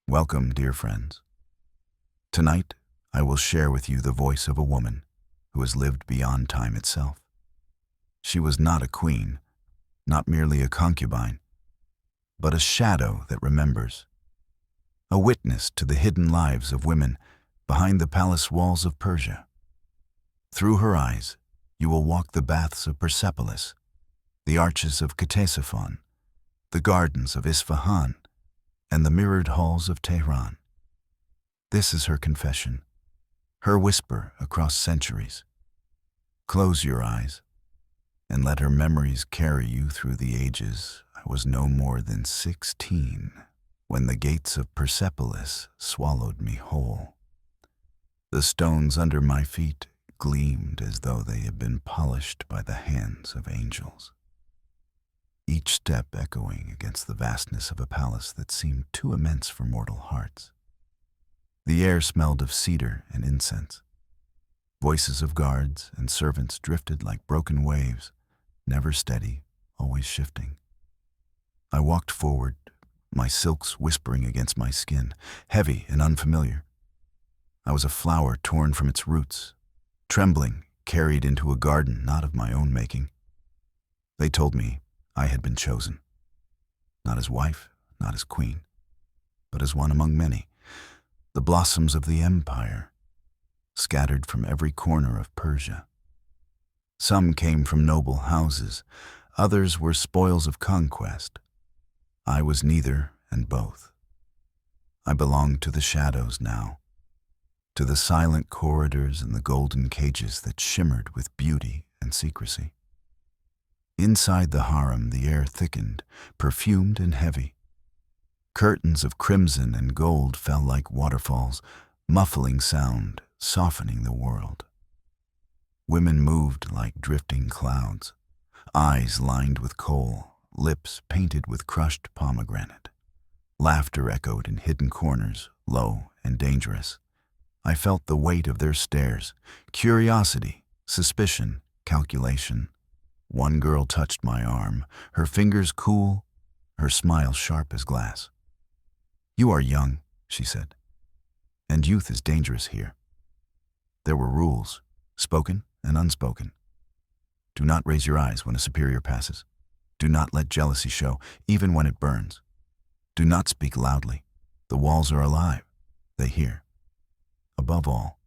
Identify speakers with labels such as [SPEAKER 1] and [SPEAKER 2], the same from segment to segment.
[SPEAKER 1] Welcome, dear friends. Tonight, I will share with you the voice of a woman who has lived beyond time itself. She was not a queen, not merely a concubine, but a shadow that remembers, a witness to the hidden lives of women behind the palace walls of Persia. Through her eyes, you will walk the baths of Persepolis, the arches of Ctesiphon, the gardens of Isfahan, and the mirrored halls of Tehran. This is her confession, her whisper across centuries. Close your eyes and let her memories carry you through the ages. I was no more than 16 when the gates of Persepolis swallowed me whole. The stones under my feet gleamed as though they had been polished by the hands of angels, each step echoing against the vastness of a palace that seemed too immense for mortal hearts. The air smelled of cedar and incense. Voices of guards and servants drifted like broken waves, never steady, always shifting. I walked forward, my silks whispering against my skin, heavy and unfamiliar. I was a flower torn from its roots, trembling, carried into a garden not of my own making. They told me I had been chosen, not as wife, not as queen, but as one among many, the blossoms of the empire, scattered from every corner of Persia. Some came from noble houses, others were spoils of conquest. I was neither and both. I belonged to the shadows now, to the silent corridors and the golden cages that shimmered with beauty and secrecy. Inside the harem, the air thickened, perfumed and heavy. Curtains of crimson and gold fell like waterfalls, muffling sound, softening the world. Women moved like drifting clouds, eyes lined with kohl, lips painted with crushed pomegranate. Laughter echoed in hidden corners, low and dangerous. I felt the weight of their stares, curiosity, suspicion, calculation. One girl touched my arm, her fingers cool, her smile sharp as glass. "You are young," she said, "and youth is dangerous here." There were rules, spoken and unspoken. Do not raise your eyes when a superior passes. Do not let jealousy show, even when it burns. Do not speak loudly. The walls are alive. They hear. Above all,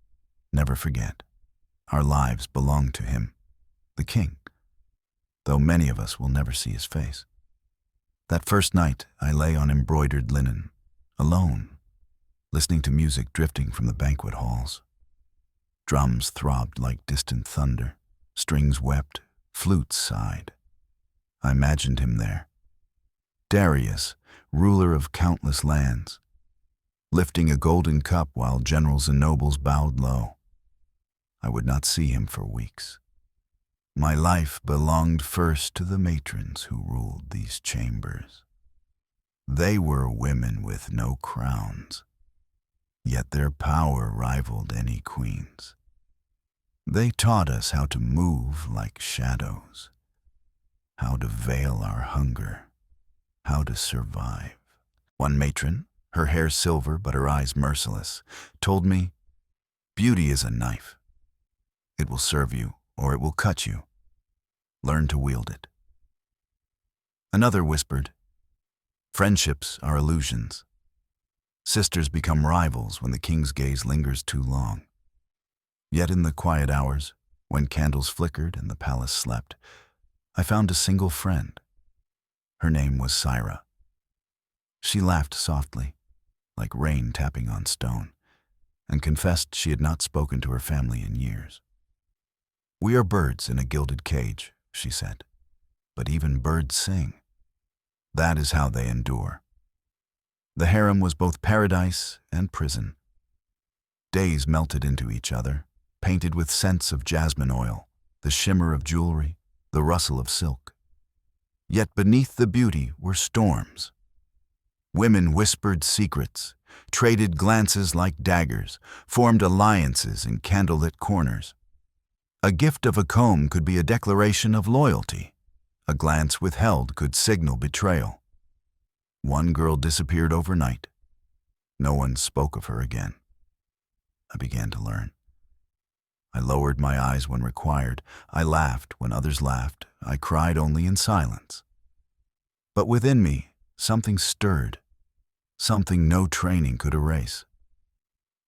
[SPEAKER 1] never forget, our lives belong to him, the king, though many of us will never see his face. That first night, I lay on embroidered linen, alone, listening to music drifting from the banquet halls. Drums throbbed like distant thunder, strings wept, flutes sighed. I imagined him there, Darius, ruler of countless lands, lifting a golden cup while generals and nobles bowed low. I would not see him for weeks. My life belonged first to the matrons who ruled these chambers. They were women with no crowns, yet their power rivaled any queen's. They taught us how to move like shadows, how to veil our hunger, how to survive. One matron, her hair silver but her eyes merciless, told me, "Beauty is a knife. It will serve you or it will cut you. Learn to wield it." Another whispered, "Friendships are illusions. Sisters become rivals when the king's gaze lingers too long." Yet in the quiet hours, when candles flickered and the palace slept, I found a single friend. Her name was Syra. She laughed softly, like rain tapping on stone, and confessed she had not spoken to her family in years. "We are birds in a gilded cage," she said, "but even birds sing. That is how they endure." The harem was both paradise and prison. Days melted into each other, painted with scents of jasmine oil, the shimmer of jewelry, the rustle of silk. Yet beneath the beauty were storms. Women whispered secrets, traded glances like daggers, formed alliances in candlelit corners. A gift of a comb could be a declaration of loyalty. A glance withheld could signal betrayal. One girl disappeared overnight. No one spoke of her again. I began to learn. I lowered my eyes when required. I laughed when others laughed. I cried only in silence. But within me, something stirred, something no training could erase.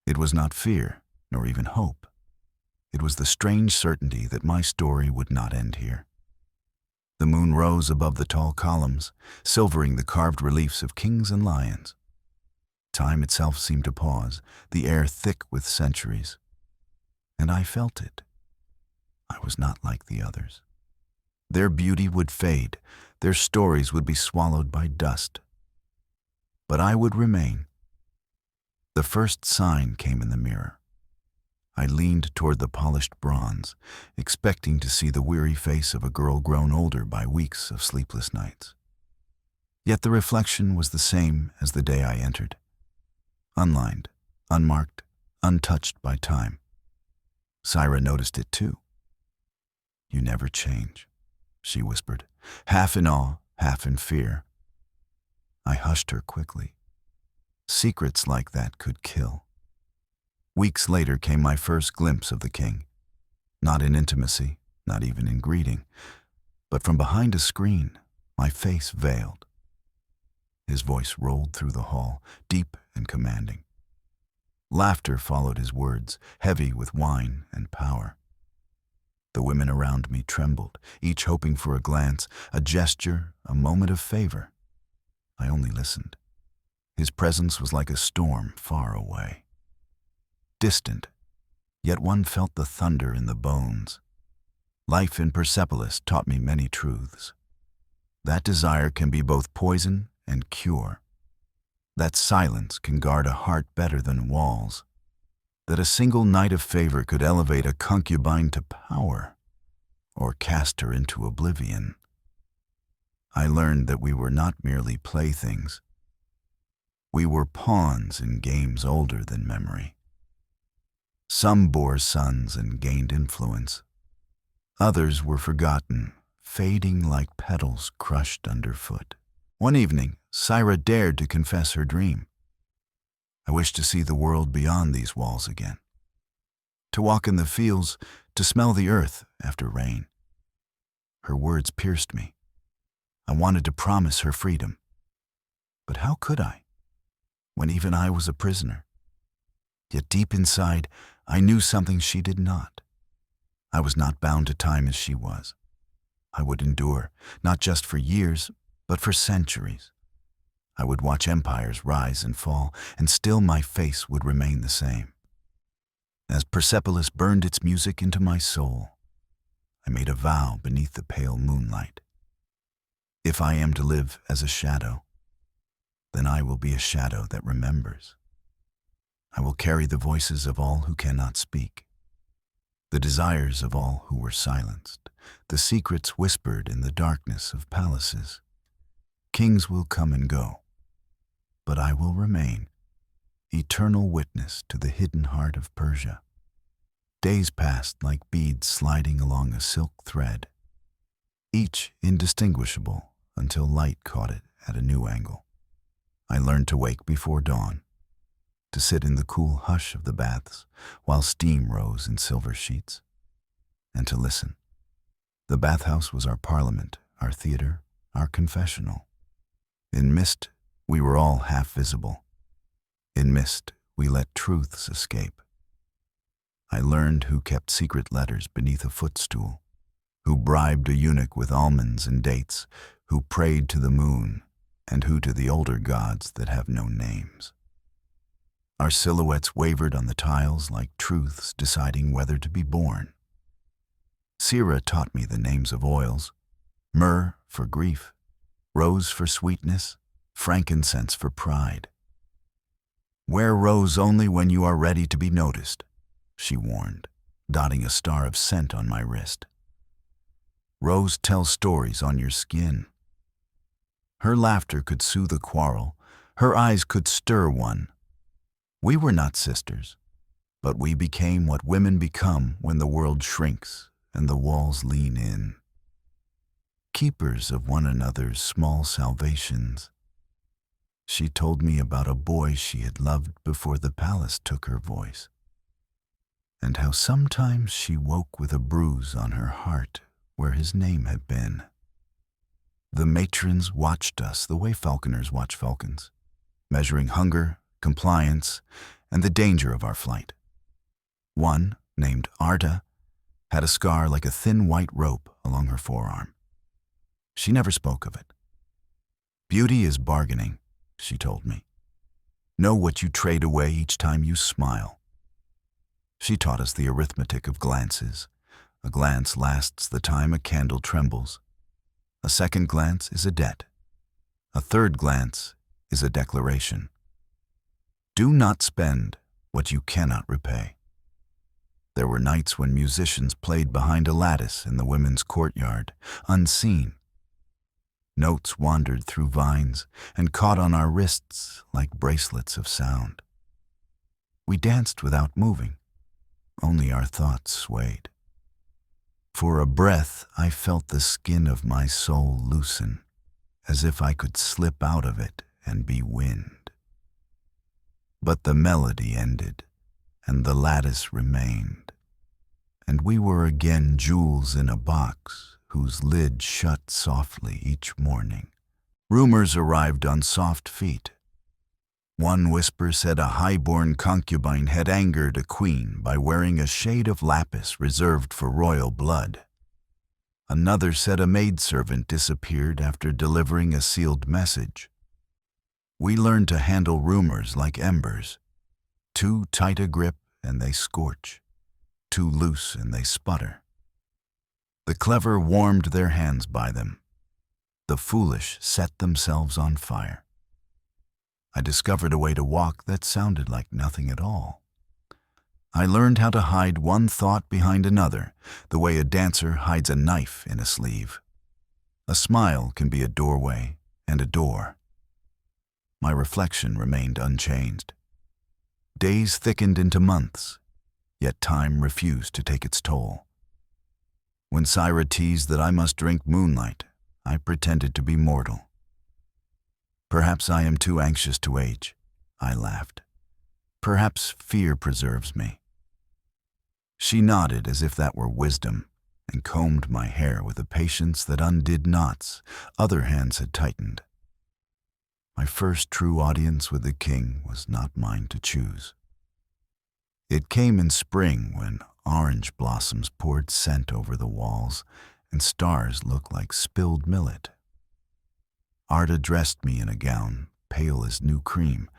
[SPEAKER 1] It was not fear, nor even hope. It was the strange certainty that my story would not end here. The moon rose above the tall columns, silvering the carved reliefs of kings and lions. Time itself seemed to pause, the air thick with centuries. And I felt it. I was not like the others. Their beauty would fade, their stories would be swallowed by dust. But I would remain. The first sign came in the mirror. I leaned toward the polished bronze, expecting to see the weary face of a girl grown older by weeks of sleepless nights. Yet the reflection was the same as the day I entered. Unlined, unmarked, untouched by time. Syra noticed it too. "You never change," she whispered, half in awe, half in fear. I hushed her quickly. Secrets like that could kill. Weeks later came my first glimpse of the king. Not in intimacy, not even in greeting, but from behind a screen, my face veiled. His voice rolled through the hall, deep and commanding. Laughter followed his words, heavy with wine and power. The women around me trembled, each hoping for a glance, a gesture, a moment of favor. I only listened. His presence was like a storm far away. Distant, yet one felt the thunder in the bones. Life in Persepolis taught me many truths. That desire can be both poison and cure. That silence can guard a heart better than walls. That a single night of favor could elevate a concubine to power, or cast her into oblivion. I learned that we were not merely playthings. We were pawns in games older than memory. Some bore sons and gained influence. Others were forgotten, fading like petals crushed underfoot. One evening, Syra dared to confess her dream. I wished to see the world beyond these walls again. To walk in the fields, to smell the earth after rain. Her words pierced me. I wanted to promise her freedom. But how could I, when even I was a prisoner? Yet deep inside, I knew something she did not. I was not bound to time as she was. I would endure, not just for years, but for centuries. I would watch empires rise and fall, and still my face would remain the same. As Persepolis burned its music into my soul, I made a vow beneath the pale moonlight. If I am to live as a shadow, then I will be a shadow that remembers. I will carry the voices of all who cannot speak, the desires of all who were silenced, the secrets whispered in the darkness of palaces. Kings will come and go, but I will remain, eternal witness to the hidden heart of Persia. Days passed like beads sliding along a silk thread, each indistinguishable until light caught it at a new angle. I learned to wake before dawn, to sit in the cool hush of the baths while steam rose in silver sheets, and to listen. The bathhouse was our parliament, our theater, our confessional. In mist, we were all half visible. In mist, we let truths escape. I learned who kept secret letters beneath a footstool, who bribed a eunuch with almonds and dates, who prayed to the moon, and who to the older gods that have no names. Our silhouettes wavered on the tiles like truths deciding whether to be born. Syra taught me the names of oils: myrrh for grief, rose for sweetness, frankincense for pride. Wear rose only when you are ready to be noticed, she warned, dotting a star of scent on my wrist. Rose tells stories on your skin. Her laughter could soothe a quarrel, her eyes could stir one. We were not sisters, but we became what women become when the world shrinks and the walls lean in. Keepers of one another's small salvations. She told me about a boy she had loved before the palace took her voice, and how sometimes she woke with a bruise on her heart where his name had been. The matrons watched us the way falconers watch falcons, measuring hunger, compliance, and the danger of our flight. One, named Arda, had a scar like a thin white rope along her forearm. She never spoke of it. Beauty is bargaining, she told me. Know what you trade away each time you smile. She taught us the arithmetic of glances. A glance lasts the time a candle trembles. A second glance is a debt. A third glance is a declaration. Do not spend what you cannot repay. There were nights when musicians played behind a lattice in the women's courtyard, unseen. Notes wandered through vines and caught on our wrists like bracelets of sound. We danced without moving. Only our thoughts swayed. For a breath, I felt the skin of my soul loosen, as if I could slip out of it and be wind. But the melody ended, and the lattice remained, and we were again jewels in a box whose lid shut softly each morning. Rumors arrived on soft feet. One whisper said a high-born concubine had angered a queen by wearing a shade of lapis reserved for royal blood. Another said a maidservant disappeared after delivering a sealed message. We learned to handle rumors like embers. Too tight a grip and they scorch. Too loose and they sputter. The clever warmed their hands by them. The foolish set themselves on fire. I discovered a way to walk that sounded like nothing at all. I learned how to hide one thought behind another, the way a dancer hides a knife in a sleeve. A smile can be a doorway and a door. My reflection remained unchanged. Days thickened into months, yet time refused to take its toll. When Syra teased that I must drink moonlight, I pretended to be mortal. Perhaps I am too anxious to age, I laughed. Perhaps fear preserves me. She nodded as if that were wisdom, and combed my hair with a patience that undid knots other hands had tightened. My first true audience with the king was not mine to choose. It came in spring when orange blossoms poured scent over the walls and stars looked like spilled millet. Arda dressed me in a gown, pale as new cream,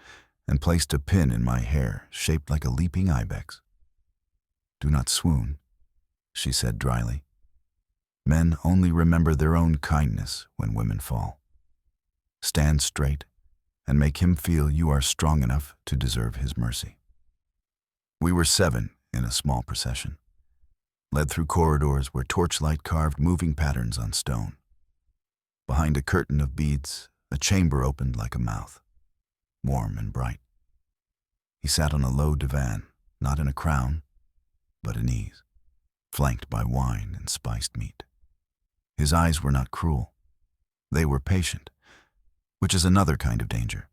[SPEAKER 1] and placed a pin in my hair shaped like a leaping ibex. Do not swoon, she said dryly. Men only remember their own kindness when women fall. Stand straight and make him feel you are strong enough to deserve his mercy. We were 7 in a small procession, led through corridors where torchlight carved moving patterns on stone. Behind a curtain of beads, a chamber opened like a mouth, warm and bright. He sat on a low divan, not in a crown, but in ease, flanked by wine and spiced meat. His eyes were not cruel. They were patient, which is another kind of danger.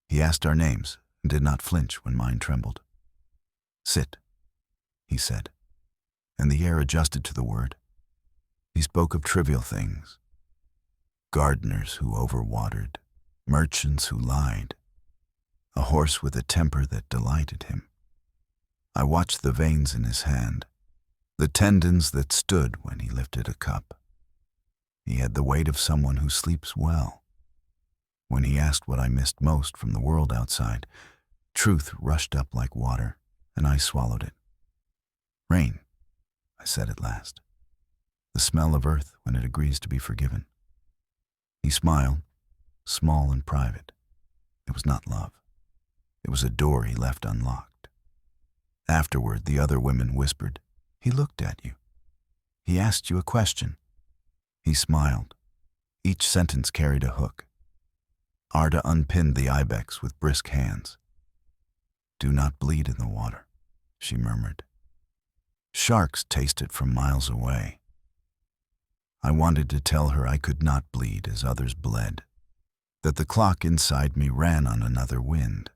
[SPEAKER 1] He asked our names and did not flinch when mine trembled. Sit, he said, and the air adjusted to the word. He spoke of trivial things. Gardeners who overwatered, merchants who lied, a horse with a temper that delighted him. I watched the veins in his hand, the tendons that stood when he lifted a cup. He had the weight of someone who sleeps well. When he asked what I missed most from the world outside, truth rushed up like water, and I swallowed it. Rain, I said at last. The smell of earth when it agrees to be forgiven. He smiled, small and private. It was not love. It was a door he left unlocked. Afterward, the other women whispered, "He looked at you. He asked you a question." He smiled. Each sentence carried a hook. Arda unpinned the ibex with brisk hands. "Do not bleed in the water," she murmured. "Sharks taste it from miles away." I wanted to tell her I could not bleed as others bled, that the clock inside me ran on another wind.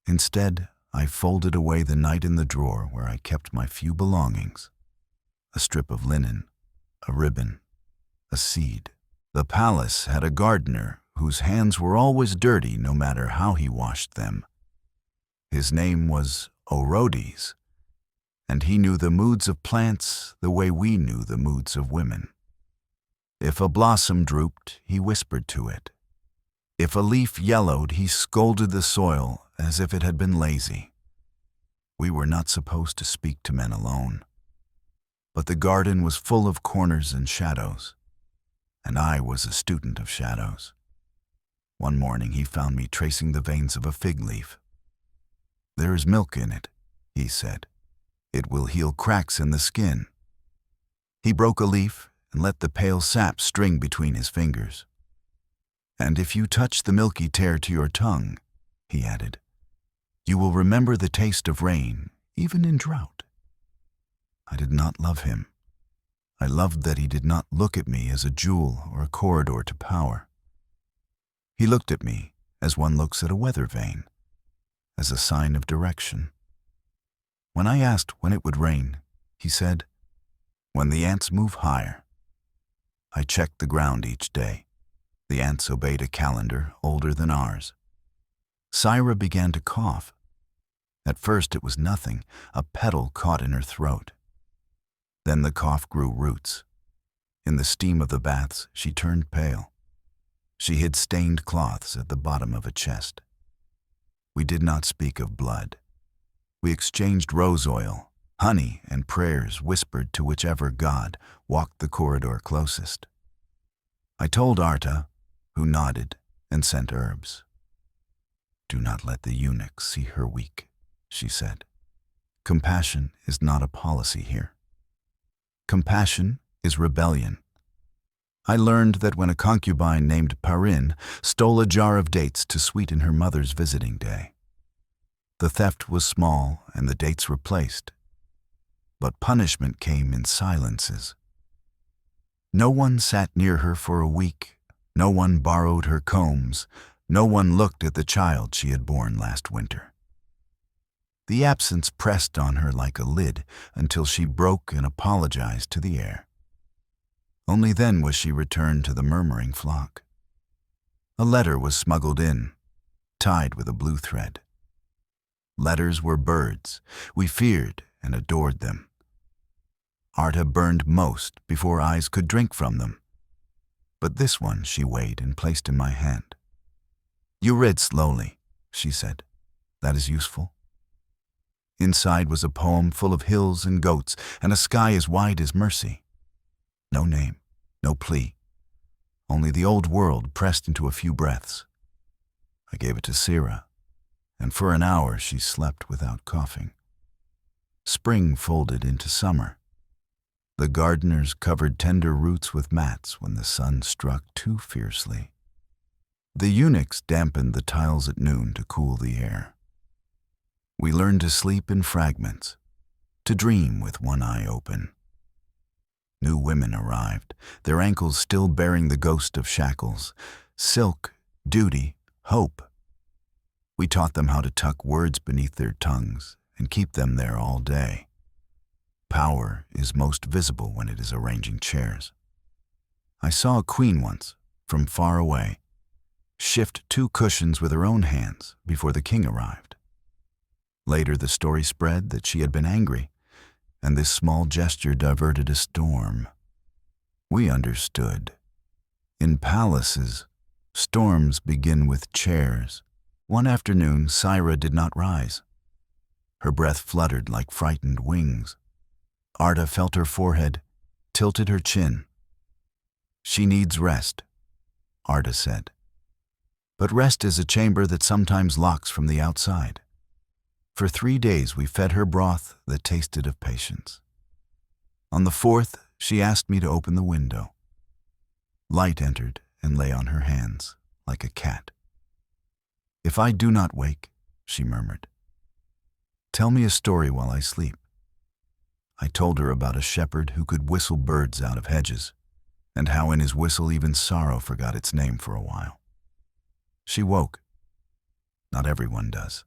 [SPEAKER 1] Instead, I folded away the night in the drawer where I kept my few belongings: a strip of linen, a ribbon, a seed. The palace had a gardener whose hands were always dirty no matter how he washed them. His name was Orodes, and he knew the moods of plants the way we knew the moods of women. If a blossom drooped, he whispered to it. If a leaf yellowed, he scolded the soil as if it had been lazy. We were not supposed to speak to men alone. But the garden was full of corners and shadows, and I was a student of shadows. One morning he found me tracing the veins of a fig leaf. "There is milk in it," he said. "It will heal cracks in the skin." He broke a leaf and let the pale sap string between his fingers. "And if you touch the milky tear to your tongue," he added, "you will remember the taste of rain, even in drought." I did not love him. I loved that he did not look at me as a jewel or a corridor to power. He looked at me as one looks at a weather vane, as a sign of direction. When I asked when it would rain, he said, "When the ants move higher." I checked the ground each day. The ants obeyed a calendar older than ours. Syra began to cough. At first it was nothing, a petal caught in her throat. Then the cough grew roots. In the steam of the baths, she turned pale. She hid stained cloths at the bottom of a chest. We did not speak of blood. We exchanged rose oil, honey, and prayers whispered to whichever god walked the corridor closest. I told Arta, who nodded and sent herbs. "Do not let the eunuch see her weak," she said. "Compassion is not a policy here. Compassion is rebellion." I learned that when a concubine named Persian stole a jar of dates to sweeten her mother's visiting day. The theft was small and the dates replaced, but punishment came in silences. No one sat near her for a week, no one borrowed her combs, no one looked at the child she had born last winter. The absence pressed on her like a lid until she broke and apologized to the air. Only then was she returned to the murmuring flock. A letter was smuggled in, tied with a blue thread. Letters were birds. We feared and adored them. Arta burned most before eyes could drink from them. But this one she weighed and placed in my hand. "You read slowly," she said. "That is useful." Inside was a poem full of hills and goats and a sky as wide as mercy. No name, no plea, only the old world pressed into a few breaths. I gave it to Syra, and for an hour she slept without coughing. Spring folded into summer. The gardeners covered tender roots with mats when the sun struck too fiercely. The eunuchs dampened the tiles at noon to cool the air. We learned to sleep in fragments, to dream with one eye open. New women arrived, their ankles still bearing the ghost of shackles, silk, duty, hope. We taught them how to tuck words beneath their tongues and keep them there all day. Power is most visible when it is arranging chairs. I saw a queen once, from far away, shift 2 cushions with her own hands before the king arrived. Later the story spread that she had been angry, and this small gesture diverted a storm. We understood. In palaces, storms begin with chairs. One afternoon, Syra did not rise. Her breath fluttered like frightened wings. Arta felt her forehead, tilted her chin. "She needs rest," Arta said. But rest is a chamber that sometimes locks from the outside. For 3 days we fed her broth that tasted of patience. On the 4th, she asked me to open the window. Light entered and lay on her hands, like a cat. "If I do not wake," she murmured, "tell me a story while I sleep." I told her about a shepherd who could whistle birds out of hedges, and how in his whistle even sorrow forgot its name for a while. She woke. Not everyone does.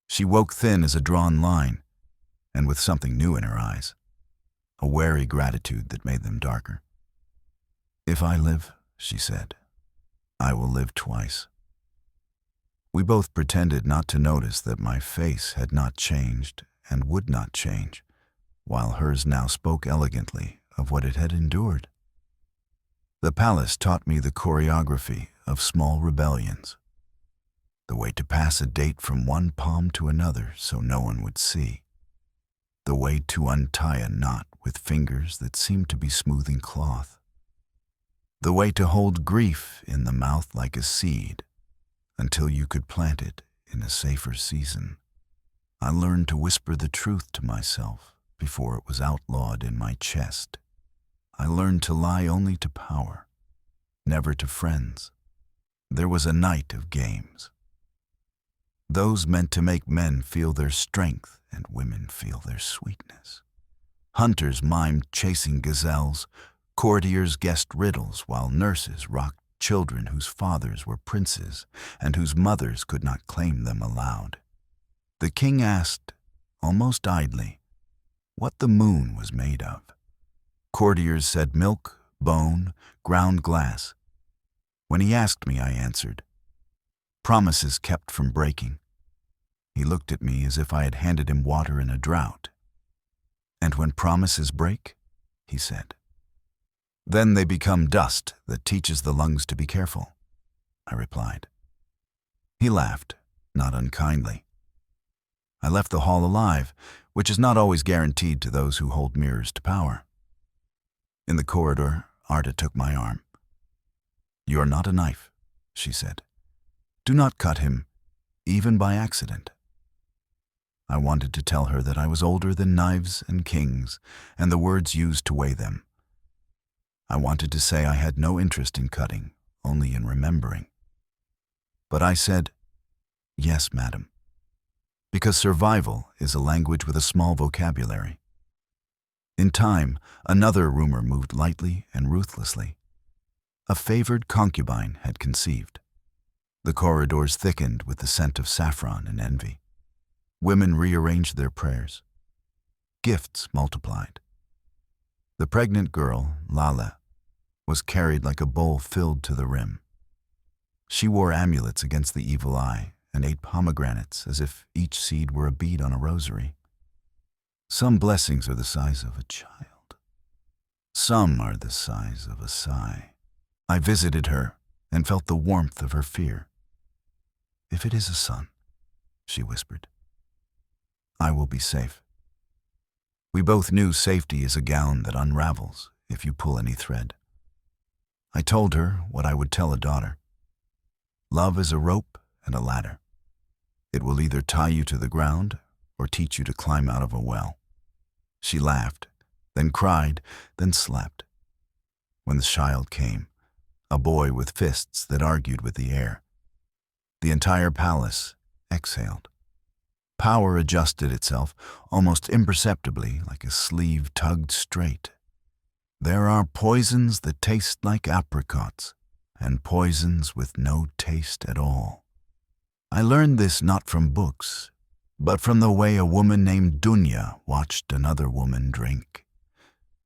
[SPEAKER 1] She woke thin as a drawn line, and with something new in her eyes, a wary gratitude that made them darker. "If I live," she said, "I will live twice." We both pretended not to notice that my face had not changed and would not change, while hers now spoke elegantly of what it had endured. The palace taught me the choreography of small rebellions, the way to pass a date from one palm to another so no one would see, the way to untie a knot with fingers that seemed to be smoothing cloth, the way to hold grief in the mouth like a seed until you could plant it in a safer season. I learned to whisper the truth to myself before it was outlawed in my chest. I learned to lie only to power, never to friends. There was a night of games. Those meant to make men feel their strength and women feel their sweetness. Hunters mimed chasing gazelles, courtiers guessed riddles, while nurses rocked children whose fathers were princes and whose mothers could not claim them aloud. The king asked, almost idly, what the moon was made of. Courtiers said milk, bone, ground glass. When he asked me, I answered, promises kept from breaking. He looked at me as if I had handed him water in a drought. And when promises break, he said, then they become dust that teaches the lungs to be careful, I replied. He laughed, not unkindly. I left the hall alive, which is not always guaranteed to those who hold mirrors to power. In the corridor, Arda took my arm. You are not a knife, she said. Do not cut him, even by accident. I wanted to tell her that I was older than knives and kings and the words used to weigh them. I wanted to say I had no interest in cutting, only in remembering. But I said, yes, madam, because survival is a language with a small vocabulary. In time, another rumor moved lightly and ruthlessly. A favored concubine had conceived. The corridors thickened with the scent of saffron and envy. Women rearranged their prayers. Gifts multiplied. The pregnant girl, Lala, was carried like a bowl filled to the rim. She wore amulets against the evil eye and ate pomegranates as if each seed were a bead on a rosary. Some blessings are the size of a child. Some are the size of a sigh. I visited her and felt the warmth of her fear. If it is a son, she whispered, I will be safe. We both knew safety is a gown that unravels if you pull any thread. I told her what I would tell a daughter. Love is a rope and a ladder. It will either tie you to the ground or teach you to climb out of a well. She laughed, then cried, then slept. When the child came, a boy with fists that argued with the air, the entire palace exhaled. Power adjusted itself almost imperceptibly like a sleeve tugged straight. There are poisons that taste like apricots and poisons with no taste at all. I learned this not from books, but from the way a woman named Dunya watched another woman drink.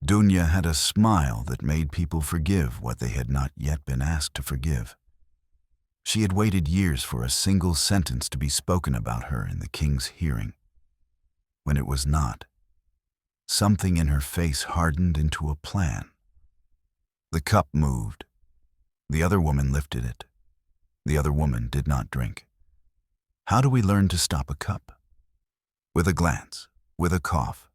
[SPEAKER 1] Dunya had a smile that made people forgive what they had not yet been asked to forgive. She had waited years for a single sentence to be spoken about her in the king's hearing. When it was not, something in her face hardened into a plan. The cup moved. The other woman lifted it. The other woman did not drink. How do we learn to stop a cup? With a glance, with a cough,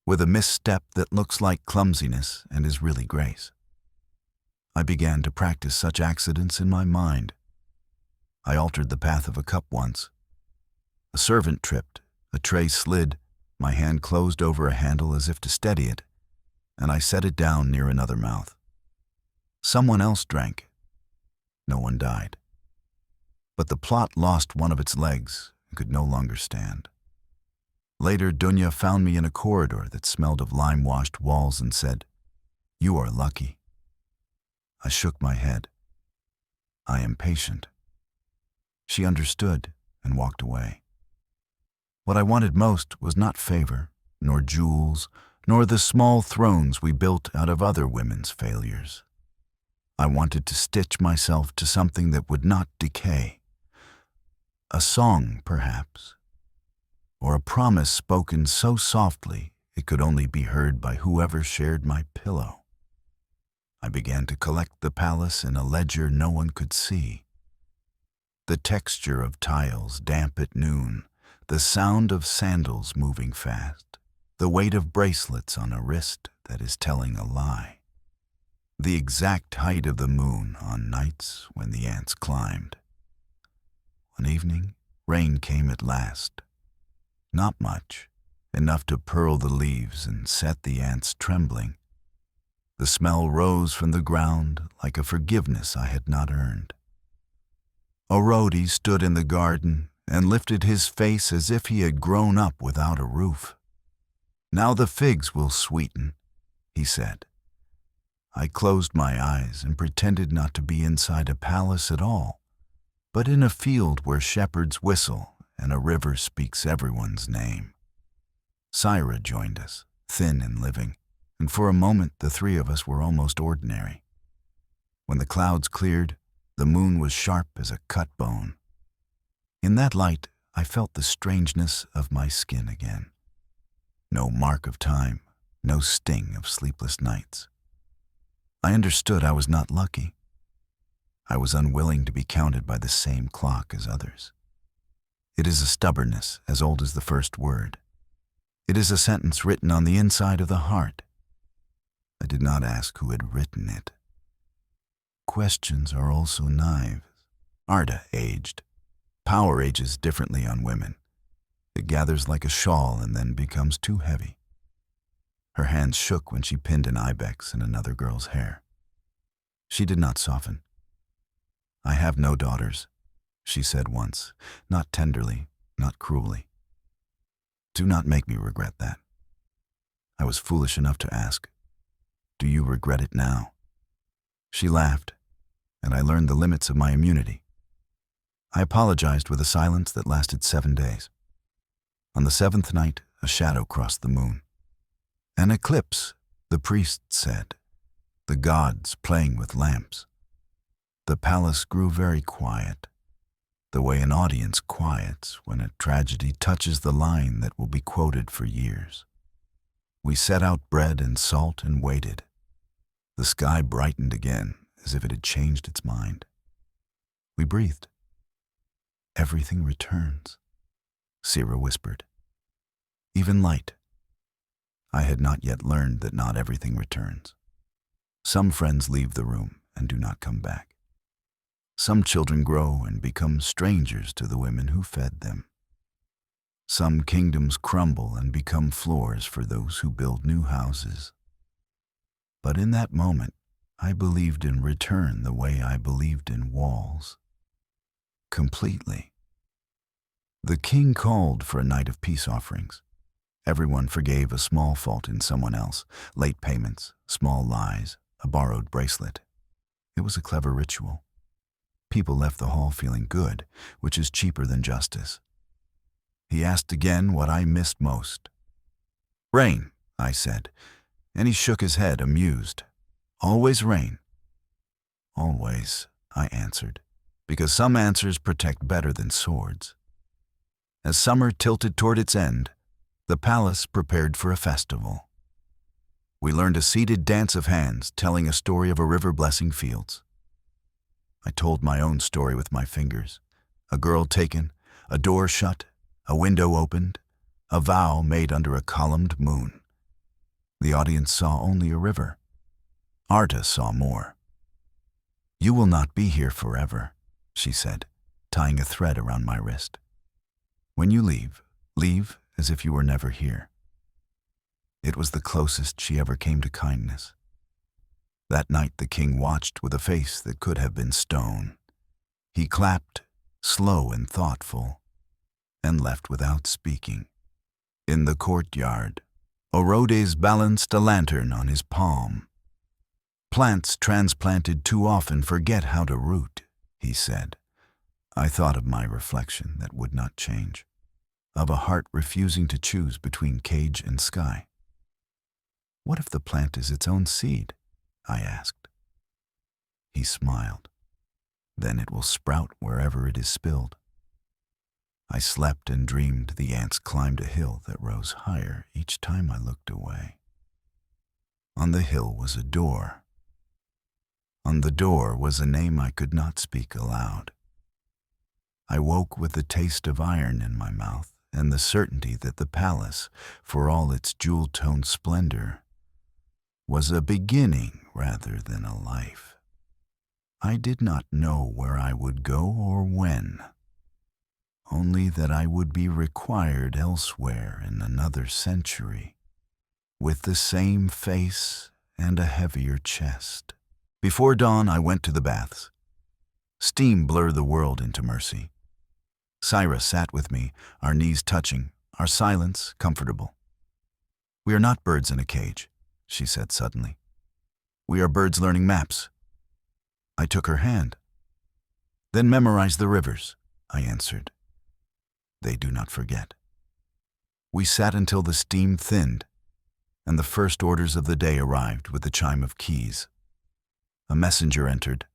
[SPEAKER 1] with a misstep that looks like clumsiness and is really grace. I began to practice such accidents in my mind. I altered the path of a cup once. A servant tripped, a tray slid, my hand closed over a handle as if to steady it, and I set it down near another mouth. Someone else drank. No one died. But the plot lost one of its legs and could no longer stand. Later, Dunya found me in a corridor that smelled of lime-washed walls and said, "You are lucky." I shook my head. I am patient. She understood and walked away. What I wanted most was not favor, nor jewels, nor the small thrones we built out of other women's failures. I wanted to stitch myself to something that would not decay. A song, perhaps, or a promise spoken so softly it could only be heard by whoever shared my pillow. I began to collect the palace in a ledger no one could see. The texture of tiles damp at noon, the sound of sandals moving fast, the weight of bracelets on a wrist that is telling a lie, the exact height of the moon on nights when the ants climbed. One evening, rain came at last. Not much, enough to pearl the leaves and set the ants trembling. The smell rose from the ground like a forgiveness I had not earned. Orodi stood in the garden and lifted his face as if he had grown up without a roof. "Now the figs will sweeten," he said. I closed my eyes and pretended not to be inside a palace at all, but in a field where shepherds whistle and a river speaks everyone's name. Syra joined us, thin and living, and for a moment the three of us were almost ordinary. When the clouds cleared, the moon was sharp as a cut bone. In that light, I felt the strangeness of my skin again. No mark of time, no sting of sleepless nights. I understood I was not lucky. I was unwilling to be counted by the same clock as others. It is a stubbornness as old as the first word. It is a sentence written on the inside of the heart. I did not ask who had written it. Questions are also knives. Arda aged. Power ages differently on women. It gathers like a shawl and then becomes too heavy. Her hands shook when she pinned an ibex in another girl's hair. She did not soften. "I have no daughters," she said once, not tenderly, not cruelly. "Do not make me regret that." I was foolish enough to ask, "Do you regret it now?" She laughed, and I learned the limits of my immunity. I apologized with a silence that lasted 7 days. On the 7th night, a shadow crossed the moon. "An eclipse," the priest said, "the gods playing with lamps." The palace grew very quiet, the way an audience quiets when a tragedy touches the line that will be quoted for years. We set out bread and salt and waited. The sky brightened again, as if it had changed its mind. We breathed. "Everything returns," Syra whispered. "Even light." I had not yet learned that not everything returns. Some friends leave the room and do not come back. Some children grow and become strangers to the women who fed them. Some kingdoms crumble and become floors for those who build new houses. But in that moment, I believed in return the way I believed in walls. Completely. The king called for a night of peace offerings. Everyone forgave a small fault in someone else, late payments, small lies, a borrowed bracelet. It was a clever ritual. People left the hall feeling good, which is cheaper than justice. He asked again what I missed most. "Rain," I said, and he shook his head, amused. "Always rain." "Always," I answered, because some answers protect better than swords. As summer tilted toward its end, the palace prepared for a festival. We learned a seated dance of hands telling a story of a river blessing fields. I told my own story with my fingers. A girl taken, a door shut, a window opened, a vow made under a columned moon. The audience saw only a river. Arta saw more. "You will not be here forever," she said, tying a thread around my wrist. "When you leave, leave as if you were never here." It was the closest she ever came to kindness. That night the king watched with a face that could have been stone. He clapped, slow and thoughtful, and left without speaking. In the courtyard, Orodes balanced a lantern on his palm. "Plants transplanted too often forget how to root," he said. I thought of my reflection that would not change, of a heart refusing to choose between cage and sky. What if the plant is its own seed? I asked. He smiled. Then it will sprout wherever it is spilled. I slept and dreamed the ants climbed a hill that rose higher each time I looked away. On the hill was a door. On the door was a name I could not speak aloud. I woke with the taste of iron in my mouth and the certainty that the palace, for all its jewel-toned splendor, was a beginning rather than a life. I did not know where I would go or when, only that I would be required elsewhere in another century, with the same face and a heavier chest. Before dawn, I went to the baths. Steam blurred the world into mercy. Syra sat with me, our knees touching, our silence comfortable. "We are not birds in a cage," she said suddenly. "We are birds learning maps." I took her hand. "Then memorize the rivers," I answered. "They do not forget." We sat until the steam thinned, and the first orders of the day arrived with the chime of keys. A messenger entered,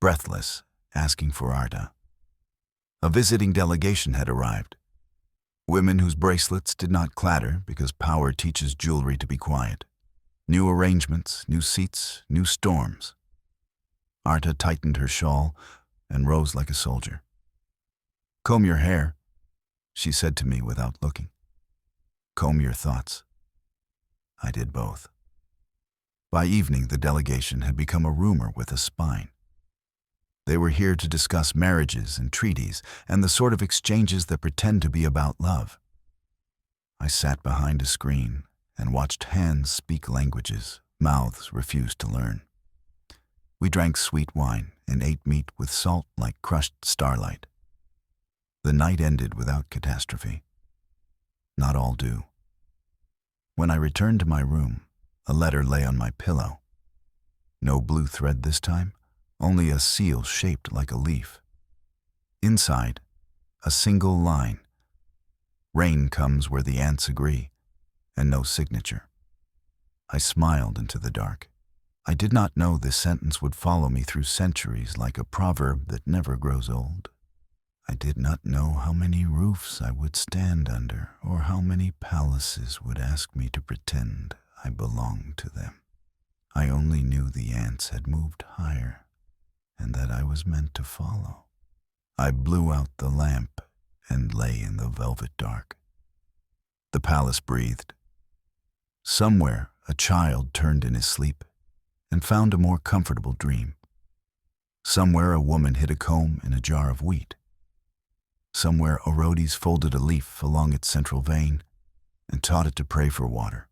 [SPEAKER 1] breathless, asking for Arta. A visiting delegation had arrived. Women whose bracelets did not clatter because power teaches jewelry to be quiet. New arrangements, new seats, new storms. Arta tightened her shawl and rose like a soldier. "Comb your hair," she said to me without looking. "Comb your thoughts." I did both. By evening, the delegation had become a rumor with a spine. They were here to discuss marriages and treaties and the sort of exchanges that pretend to be about love. I sat behind a screen and watched hands speak languages mouths refused to learn. We drank sweet wine and ate meat with salt like crushed starlight. The night ended without catastrophe. Not all due. When I returned to my room, a letter lay on my pillow. No blue thread this time, only a seal shaped like a leaf. Inside, a single line. "Rain comes where the ants agree," and no signature. I smiled into the dark. I did not know this sentence would follow me through centuries like a proverb that never grows old. I did not know how many roofs I would stand under or how many palaces would ask me to pretend I belonged to them. I only knew the ants had moved higher and that I was meant to follow. I blew out the lamp and lay in the velvet dark. The palace breathed. Somewhere a child turned in his sleep and found a more comfortable dream. Somewhere a woman hid a comb in a jar of wheat. Somewhere Orodes folded a leaf along its central vein and taught it to pray for water.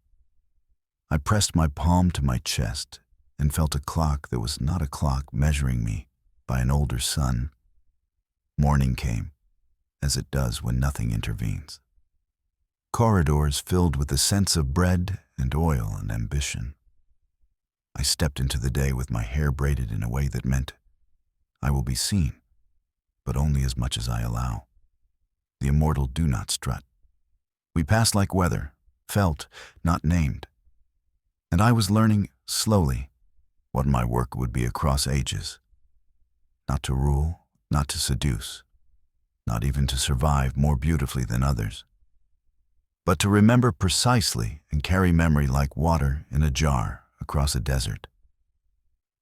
[SPEAKER 1] I pressed my palm to my chest and felt a clock that was not a clock measuring me by an older sun. Morning came, as it does when nothing intervenes. Corridors filled with the scents of bread and oil and ambition. I stepped into the day with my hair braided in a way that meant I will be seen, but only as much as I allow. The immortal do not strut. We passed like weather, felt, not named. And I was learning, slowly, what my work would be across ages. Not to rule, not to seduce, not even to survive more beautifully than others, but to remember precisely and carry memory like water in a jar across a desert.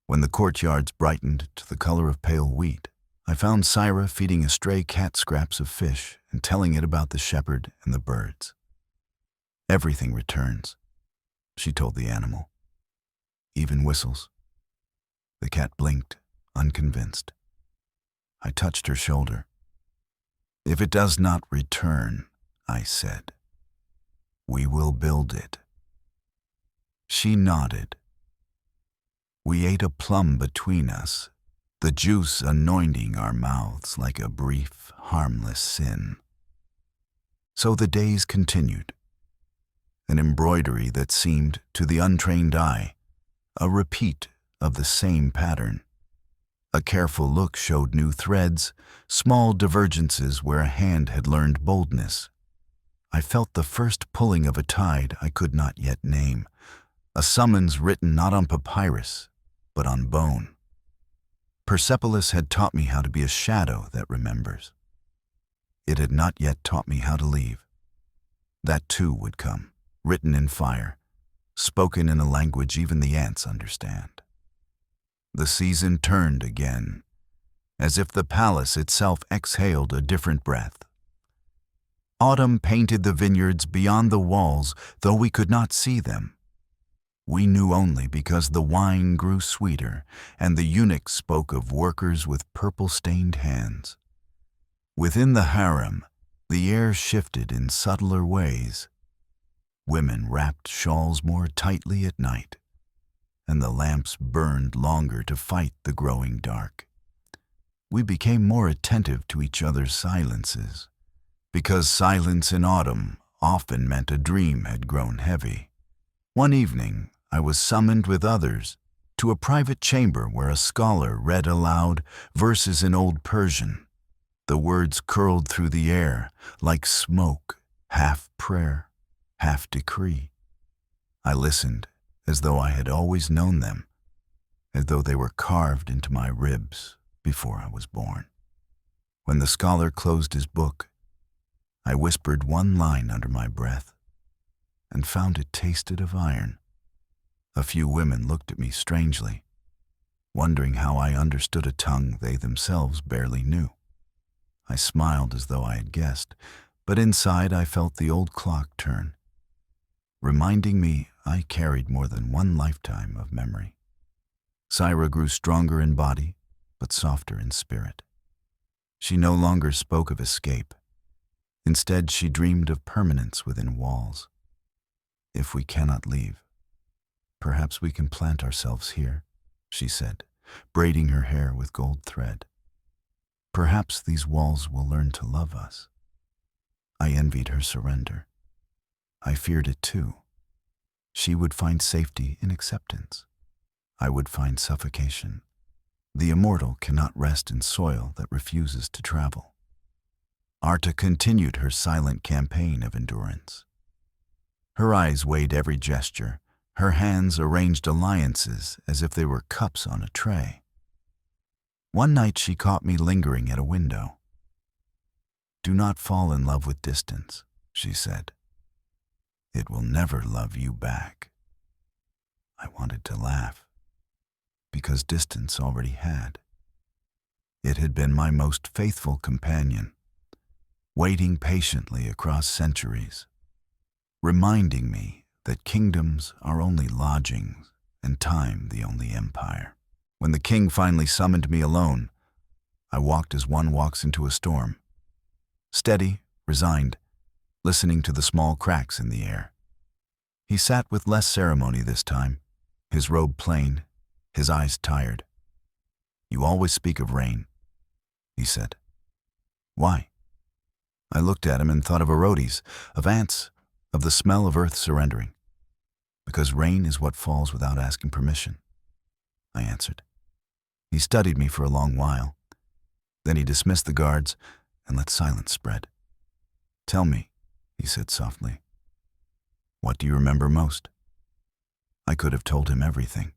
[SPEAKER 1] When the courtyards brightened to the color of pale wheat, I found Syra feeding a stray cat scraps of fish and telling it about the shepherd and the birds. "Everything returns," she told the animal. "Even whistles." The cat blinked, unconvinced. I touched her shoulder. "If it does not return," I said, "we will build it." She nodded. We ate a plum between us, the juice anointing our mouths like a brief, harmless sin. So the days continued, an embroidery that seemed, to the untrained eye, a repeat of the same pattern, A careful look showed new threads, small divergences where a hand had learned boldness. I felt the first pulling of a tide I could not yet name, a summons written not on papyrus, but on bone. Persepolis had taught me how to be a shadow that remembers. It had not yet taught me how to leave. That too would come, written in fire, spoken in a language even the ants understand. The season turned again, as if the palace itself exhaled a different breath. Autumn painted the vineyards beyond the walls, though we could not see them. We knew only because the wine grew sweeter, and the eunuch spoke of workers with purple-stained hands. Within the harem, the air shifted in subtler ways. Women wrapped shawls more tightly at night, and the lamps burned longer to fight the growing dark. We became more attentive to each other's silences, because silence in autumn often meant a dream had grown heavy. One evening, I was summoned with others to a private chamber where a scholar read aloud verses in Old Persian. The words curled through the air like smoke, half prayer, half decree. I listened as though I had always known them, as though they were carved into my ribs before I was born. When the scholar closed his book, I whispered one line under my breath and found it tasted of iron. A few women looked at me strangely, wondering how I understood a tongue they themselves barely knew. I smiled as though I had guessed, but inside I felt the old clock turn, reminding me I carried more than one lifetime of memory. Syra grew stronger in body, but softer in spirit. She no longer spoke of escape. Instead, she dreamed of permanence within walls. If we cannot leave, perhaps we can plant ourselves here, she said, braiding her hair with gold thread. Perhaps these walls will learn to love us. I envied her surrender. I feared it too. She would find safety in acceptance. I would find suffocation. The immortal cannot rest in soil that refuses to travel. Arta continued her silent campaign of endurance. Her eyes weighed every gesture. Her hands arranged alliances as if they were cups on a tray. One night she caught me lingering at a window. "Do not fall in love with distance," she said. "It will never love you back." I wanted to laugh, because distance already had. It had been my most faithful companion, waiting patiently across centuries, reminding me that kingdoms are only lodgings and time the only empire. When the king finally summoned me alone, I walked as one walks into a storm, steady, resigned, listening to the small cracks in the air. He sat with less ceremony this time, his robe plain, his eyes tired. "You always speak of rain," he said. "Why?" I looked at him and thought of erodes, of ants, of the smell of earth surrendering. "Because rain is what falls without asking permission," I answered. He studied me for a long while. Then he dismissed the guards and let silence spread. "Tell me," he said softly, "what do you remember most?" I could have told him everything.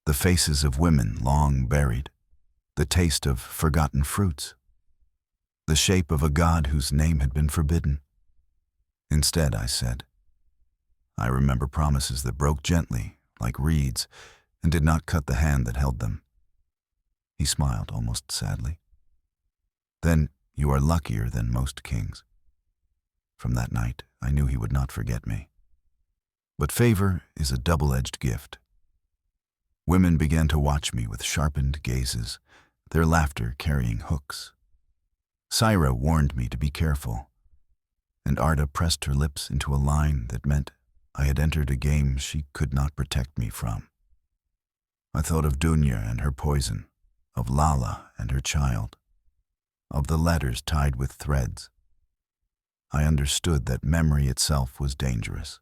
[SPEAKER 1] The faces of women long buried, the taste of forgotten fruits, the shape of a god whose name had been forbidden. Instead, I said, "I remember promises that broke gently, like reeds, and did not cut the hand that held them." He smiled almost sadly. "Then you are luckier than most kings." From that night, I knew he would not forget me. But favor is a double-edged gift. Women began to watch me with sharpened gazes, their laughter carrying hooks. Syra warned me to be careful, and Arta pressed her lips into a line that meant I had entered a game she could not protect me from. I thought of Dunya and her poison, of Lala and her child, of the letters tied with threads. I understood that memory itself was dangerous.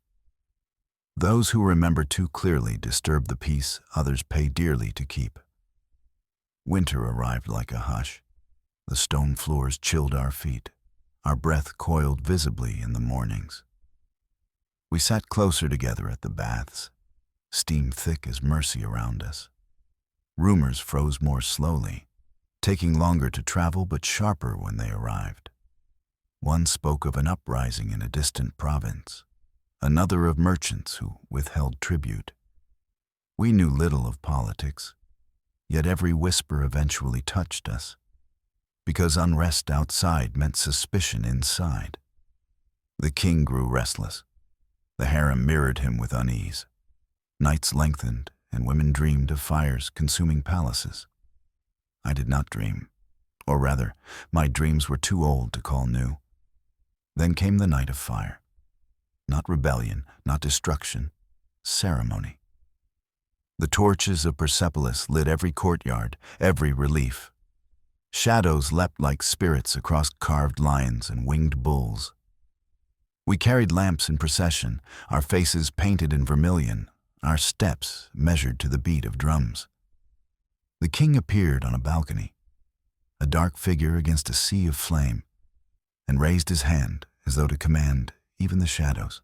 [SPEAKER 1] Those who remember too clearly disturb the peace others pay dearly to keep. Winter arrived like a hush. The stone floors chilled our feet. Our breath coiled visibly in the mornings. We sat closer together at the baths, steam thick as mercy around us. Rumors froze more slowly, taking longer to travel but sharper when they arrived. One spoke of an uprising in a distant province, another of merchants who withheld tribute. We knew little of politics, yet every whisper eventually touched us, because unrest outside meant suspicion inside. The king grew restless. The harem mirrored him with unease. Nights lengthened, and women dreamed of fires consuming palaces. I did not dream, or rather, my dreams were too old to call new. Then came the night of fire. Not rebellion, not destruction, ceremony. The torches of Persepolis lit every courtyard, every relief. Shadows leapt like spirits across carved lions and winged bulls. We carried lamps in procession, our faces painted in vermilion, our steps measured to the beat of drums. The king appeared on a balcony, a dark figure against a sea of flame, and raised his hand as though to command even the shadows.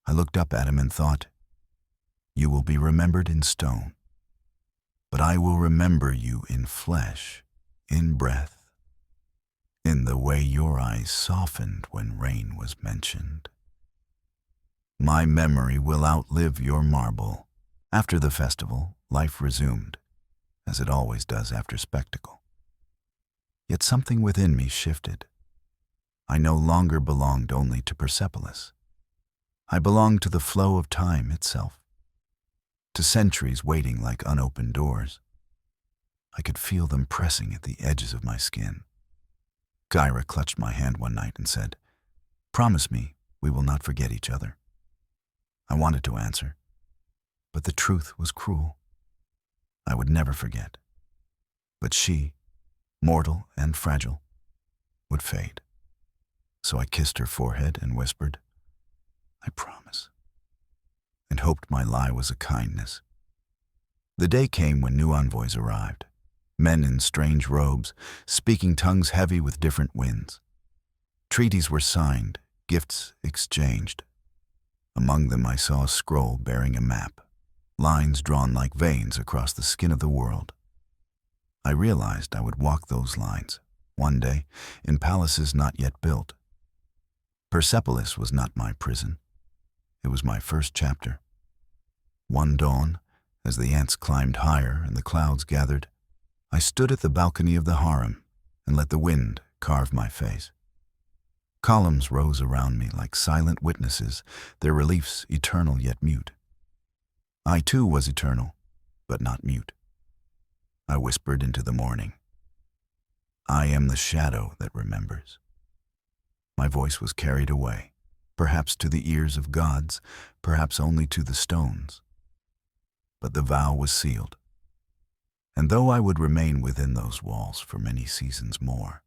[SPEAKER 1] I looked up at him and thought, "You will be remembered in stone, but I will remember you in flesh, in breath, in the way your eyes softened when rain was mentioned. My memory will outlive your marble." After the festival, life resumed, as it always does after spectacle. Yet something within me shifted. I no longer belonged only to Persepolis. I belonged to the flow of time itself, to centuries waiting like unopened doors. I could feel them pressing at the edges of my skin. Kyra clutched my hand one night and said, "Promise me we will not forget each other." I wanted to answer, but the truth was cruel. I would never forget. But she, mortal and fragile, would fade. So I kissed her forehead and whispered, "I promise," and hoped my lie was a kindness. The day came when new envoys arrived, men in strange robes, speaking tongues heavy with different winds. Treaties were signed, gifts exchanged. Among them I saw a scroll bearing a map, lines drawn like veins across the skin of the world. I realized I would walk those lines, one day, in palaces not yet built. Persepolis was not my prison. It was my first chapter. One dawn, as the ants climbed higher and the clouds gathered, I stood at the balcony of the harem and let the wind carve my face. Columns rose around me like silent witnesses, their reliefs eternal yet mute. I too was eternal, but not mute. I whispered into the morning, "I am the shadow that remembers." My voice was carried away, perhaps to the ears of gods, perhaps only to the stones. But the vow was sealed. And though I would remain within those walls for many seasons more,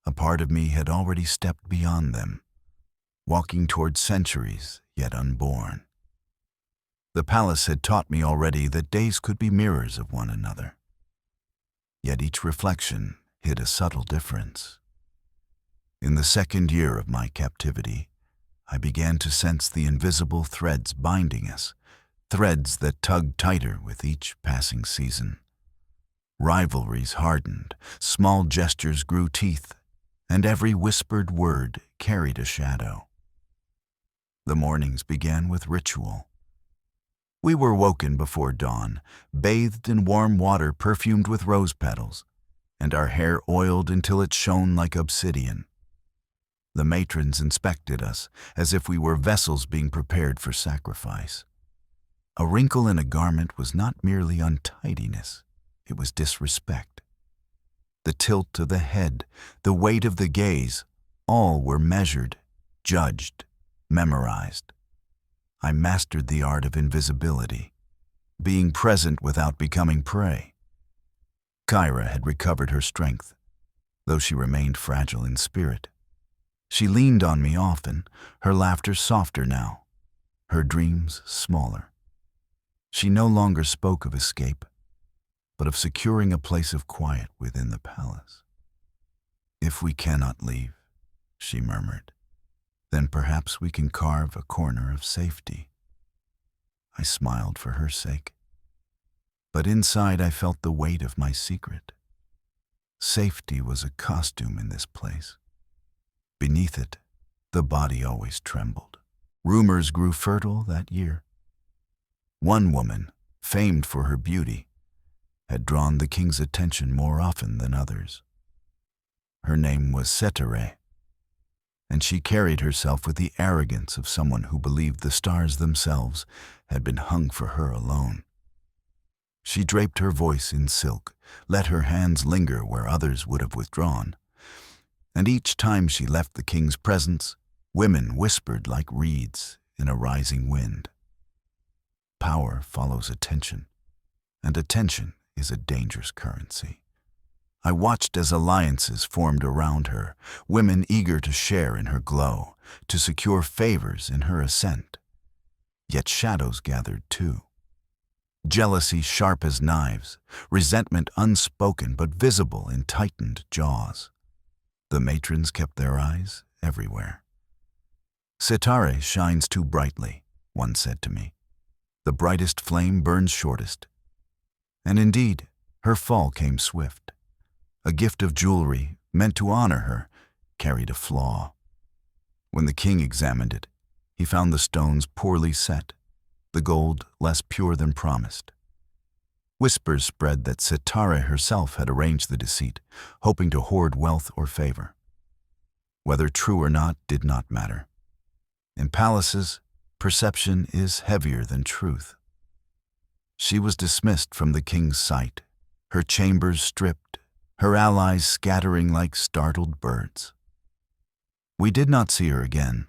[SPEAKER 1] a part of me had already stepped beyond them, walking toward centuries yet unborn. The palace had taught me already that days could be mirrors of one another. Yet each reflection hid a subtle difference. In the second year of my captivity, I began to sense the invisible threads binding us, threads that tugged tighter with each passing season. Rivalries hardened, small gestures grew teeth, and every whispered word carried a shadow. The mornings began with ritual. We were woken before dawn, bathed in warm water perfumed with rose petals, and our hair oiled until it shone like obsidian. The matrons inspected us as if we were vessels being prepared for sacrifice. A wrinkle in a garment was not merely untidiness, it was disrespect. The tilt of the head, the weight of the gaze, all were measured, judged, memorized. I mastered the art of invisibility, being present without becoming prey. Kyra had recovered her strength, though she remained fragile in spirit. She leaned on me often, her laughter softer now, her dreams smaller. She no longer spoke of escape, but of securing a place of quiet within the palace. "If we cannot leave," she murmured, "then perhaps we can carve a corner of safety." I smiled for her sake, but inside I felt the weight of my secret. Safety was a costume in this place. Beneath it, the body always trembled. Rumors grew fertile that year. One woman, famed for her beauty, had drawn the king's attention more often than others. Her name was Ctesiphon, and she carried herself with the arrogance of someone who believed the stars themselves had been hung for her alone. She draped her voice in silk, let her hands linger where others would have withdrawn, and each time she left the king's presence, women whispered like reeds in a rising wind. Power follows attention, and attention is a dangerous currency. I watched as alliances formed around her, women eager to share in her glow, to secure favors in her ascent. Yet shadows gathered too. Jealousy sharp as knives, resentment unspoken but visible in tightened jaws. The matrons kept their eyes everywhere. "Ctesiphon shines too brightly," one said to me. "The brightest flame burns shortest." And indeed, her fall came swift. A gift of jewelry, meant to honor her, carried a flaw. When the king examined it, he found the stones poorly set, the gold less pure than promised. Whispers spread that Ctesiphon herself had arranged the deceit, hoping to hoard wealth or favor. Whether true or not did not matter. In palaces, perception is heavier than truth. She was dismissed from the king's sight, her chambers stripped, her allies scattering like startled birds. We did not see her again.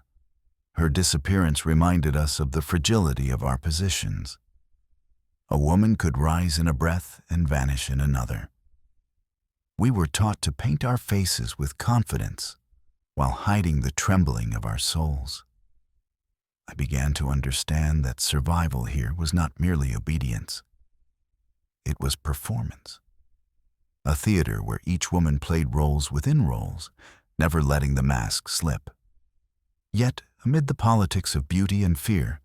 [SPEAKER 1] Her disappearance reminded us of the fragility of our positions. A woman could rise in a breath and vanish in another. We were taught to paint our faces with confidence while hiding the trembling of our souls. I began to understand that survival here was not merely obedience. It was performance. A theater where each woman played roles within roles, never letting the mask slip. Yet, amid the politics of beauty and fear,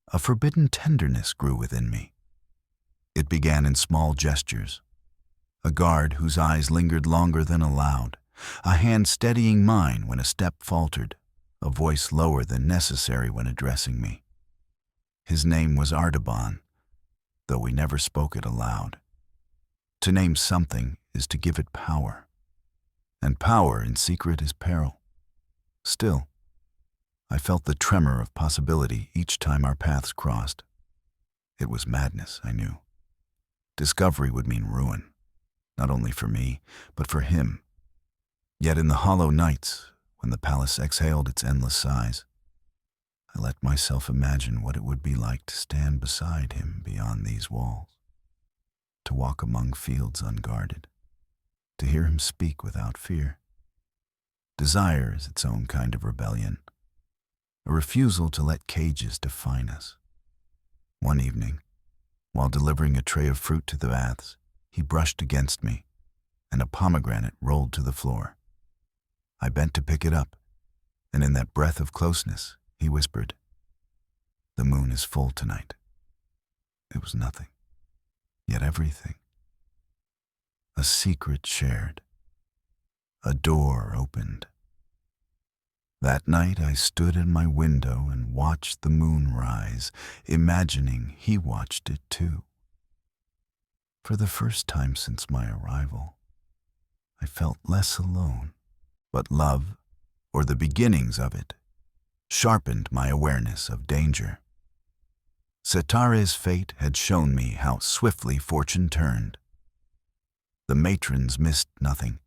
[SPEAKER 1] a forbidden tenderness grew within me. It began in small gestures. A guard whose eyes lingered longer than allowed, a hand steadying mine when a step faltered, a voice lower than necessary when addressing me. His name was Artaban, though we never spoke it aloud. To name something is to give it power, and power in secret is peril. Still, I felt the tremor of possibility each time our paths crossed. It was madness, I knew. Discovery would mean ruin, not only for me, but for him. Yet in the hollow nights, when the palace exhaled its endless sighs, I let myself imagine what it would be like to stand beside him beyond these walls, to walk among fields unguarded, to hear him speak without fear. Desire is its own kind of rebellion, a refusal to let cages define us. One evening, while delivering a tray of fruit to the baths, he brushed against me, and a pomegranate rolled to the floor. I bent to pick it up, and in that breath of closeness, he whispered, "The moon is full tonight." It was nothing, yet everything. A secret shared. A door opened. That night I stood in my window and watched the moon rise, imagining he watched it too. For the first time since my arrival, I felt less alone, but love, or the beginnings of it, sharpened my awareness of danger. Ctesiphon's fate had shown me how swiftly fortune turned. The matrons missed nothing,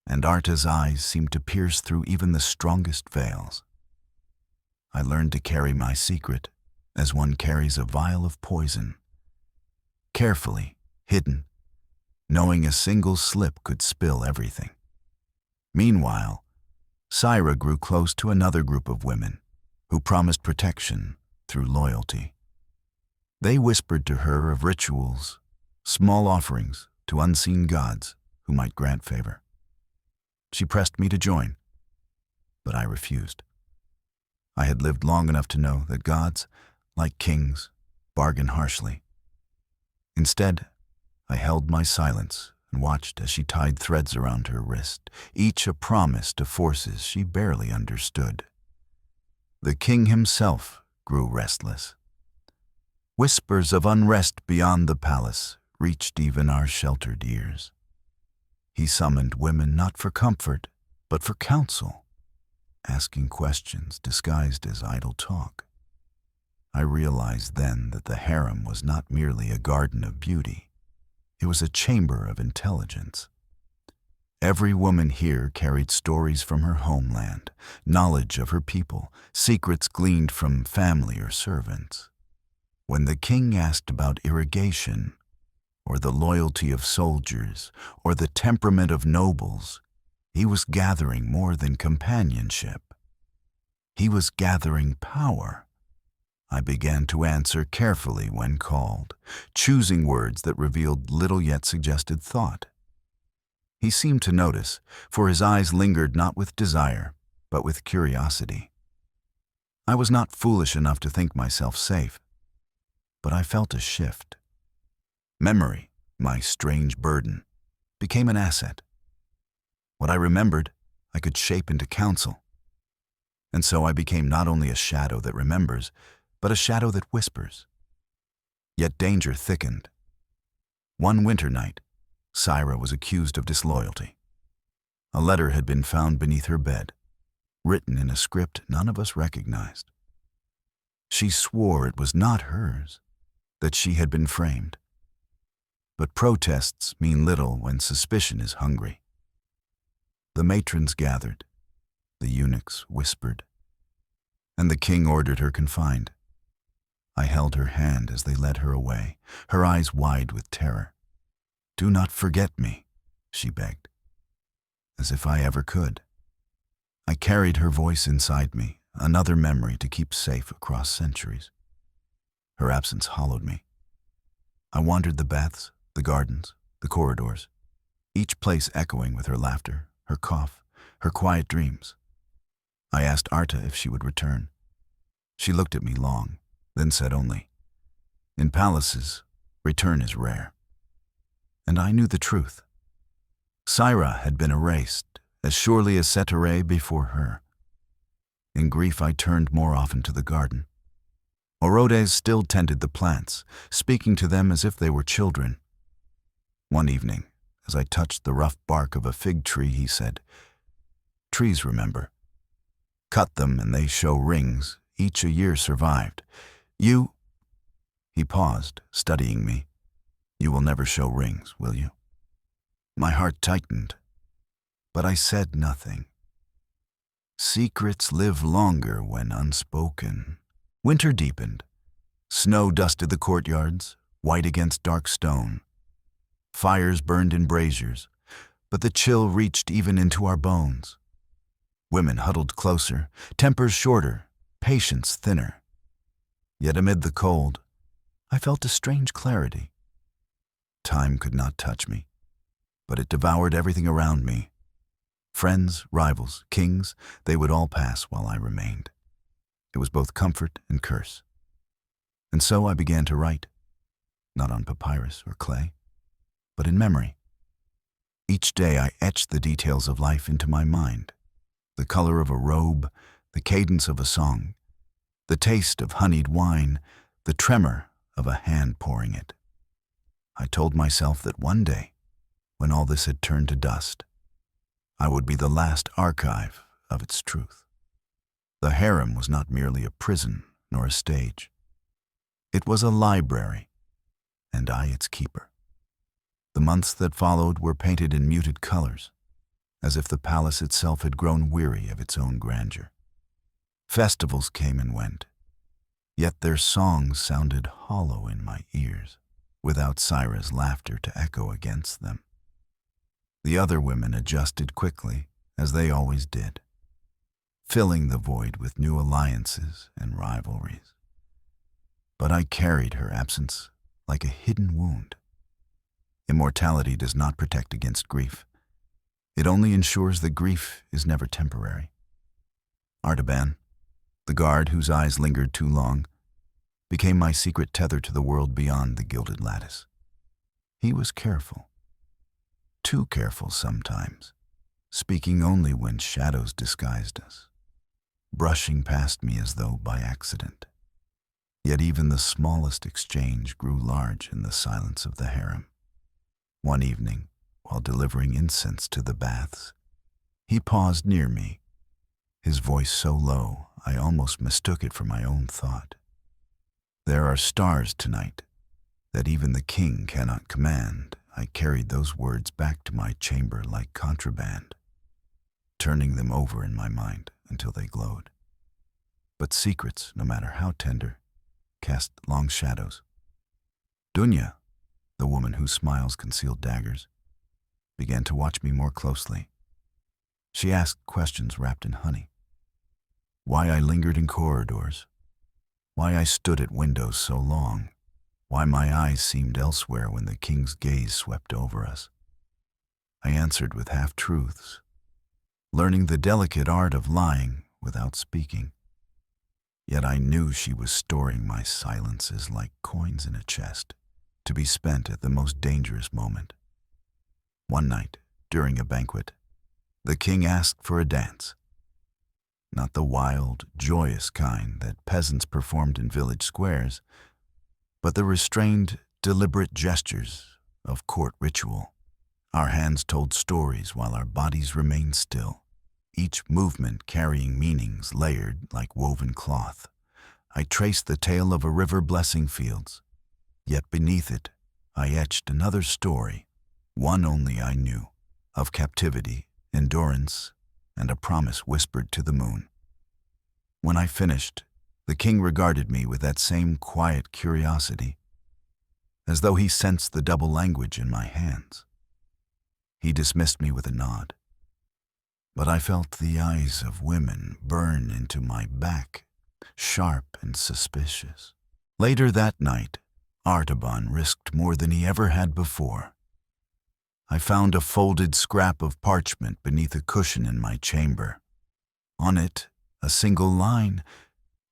[SPEAKER 1] and Arta's eyes seemed to pierce through even the strongest veils. I learned to carry my secret as one carries a vial of poison, carefully, hidden, knowing a single slip could spill everything. Meanwhile, Syra grew close to another group of women who promised protection through loyalty. They whispered to her of rituals, small offerings to unseen gods who might grant favor. She pressed me to join, but I refused. I had lived long enough to know that gods, like kings, bargain harshly. Instead, I held my silence and watched as she tied threads around her wrist, each a promise to forces she barely understood. The king himself grew restless. Whispers of unrest beyond the palace reached even our sheltered ears. He summoned women not for comfort, but for counsel, asking questions disguised as idle talk. I realized then that the harem was not merely a garden of beauty. It was a chamber of intelligence. Every woman here carried stories from her homeland, knowledge of her people, secrets gleaned from family or servants. When the king asked about irrigation, or the loyalty of soldiers, or the temperament of nobles, he was gathering more than companionship. He was gathering power. I began to answer carefully when called, choosing words that revealed little yet suggested thought. He seemed to notice, for his eyes lingered not with desire, but with curiosity. I was not foolish enough to think myself safe, but I felt a shift. Memory, my strange burden, became an asset. What I remembered, I could shape into counsel. And so I became not only a shadow that remembers, but a shadow that whispers. Yet danger thickened. One winter night, Syra was accused of disloyalty. A letter had been found beneath her bed, written in a script none of us recognized. She swore it was not hers, that she had been framed. But protests mean little when suspicion is hungry. The matrons gathered, the eunuchs whispered, and the king ordered her confined. I held her hand as they led her away, her eyes wide with terror. "Do not forget me," she begged, as if I ever could. I carried her voice inside me, another memory to keep safe across centuries. Her absence hollowed me. I wandered the baths, the gardens, the corridors, each place echoing with her laughter, her cough, her quiet dreams. I asked Arta if she would return. She looked at me long, then said only, "In palaces, return is rare." And I knew the truth. Syra had been erased, as surely as Setare before her. In grief I turned more often to the garden. Orodes still tended the plants, speaking to them as if they were children. One evening, as I touched the rough bark of a fig tree, he said, "Trees remember. Cut them and they show rings, each a year survived. You—" He paused, studying me. "You will never show rings, will you?" My heart tightened, but I said nothing. Secrets live longer when unspoken. Winter deepened. Snow dusted the courtyards, white against dark stone. Fires burned in braziers, but the chill reached even into our bones. Women huddled closer, tempers shorter, patience thinner. Yet amid the cold, I felt a strange clarity. Time could not touch me, but it devoured everything around me. Friends, rivals, kings, they would all pass while I remained. It was both comfort and curse. And so I began to write, not on papyrus or clay, but in memory. Each day I etched the details of life into my mind, the color of a robe, the cadence of a song, the taste of honeyed wine, the tremor of a hand pouring it. I told myself that one day, when all this had turned to dust, I would be the last archive of its truth. The harem was not merely a prison nor a stage. It was a library, and I its keeper. The months that followed were painted in muted colors, as if the palace itself had grown weary of its own grandeur. Festivals came and went, yet their songs sounded hollow in my ears, without Syra's laughter to echo against them. The other women adjusted quickly, as they always did, filling the void with new alliances and rivalries. But I carried her absence like a hidden wound. Immortality does not protect against grief. It only ensures that grief is never temporary. Artaban, the guard whose eyes lingered too long, became my secret tether to the world beyond the gilded lattice. He was careful, too careful sometimes, speaking only when shadows disguised us, brushing past me as though by accident. Yet even the smallest exchange grew large in the silence of the harem. One evening, while delivering incense to the baths, he paused near me, his voice so low I almost mistook it for my own thought. "There are stars tonight that even the king cannot command." I carried those words back to my chamber like contraband, turning them over in my mind until they glowed. But secrets, no matter how tender, cast long shadows. Dunya, the woman whose smiles concealed daggers, began to watch me more closely. She asked questions wrapped in honey. Why I lingered in corridors, why I stood at windows so long, why my eyes seemed elsewhere when the king's gaze swept over us. I answered with half-truths, learning the delicate art of lying without speaking. Yet I knew she was storing my silences like coins in a chest, to be spent at the most dangerous moment. One night, during a banquet, the king asked for a dance. Not the wild, joyous kind that peasants performed in village squares, but the restrained, deliberate gestures of court ritual. Our hands told stories while our bodies remained still, each movement carrying meanings layered like woven cloth. I traced the tale of a river blessing fields, yet beneath it I etched another story, one only I knew, of captivity, endurance, and a promise whispered to the moon. When I finished, the king regarded me with that same quiet curiosity, as though he sensed the double language in my hands. He dismissed me with a nod, but I felt the eyes of women burn into my back, sharp and suspicious. Later that night, Artaban risked more than he ever had before. I found a folded scrap of parchment beneath a cushion in my chamber. On it, a single line,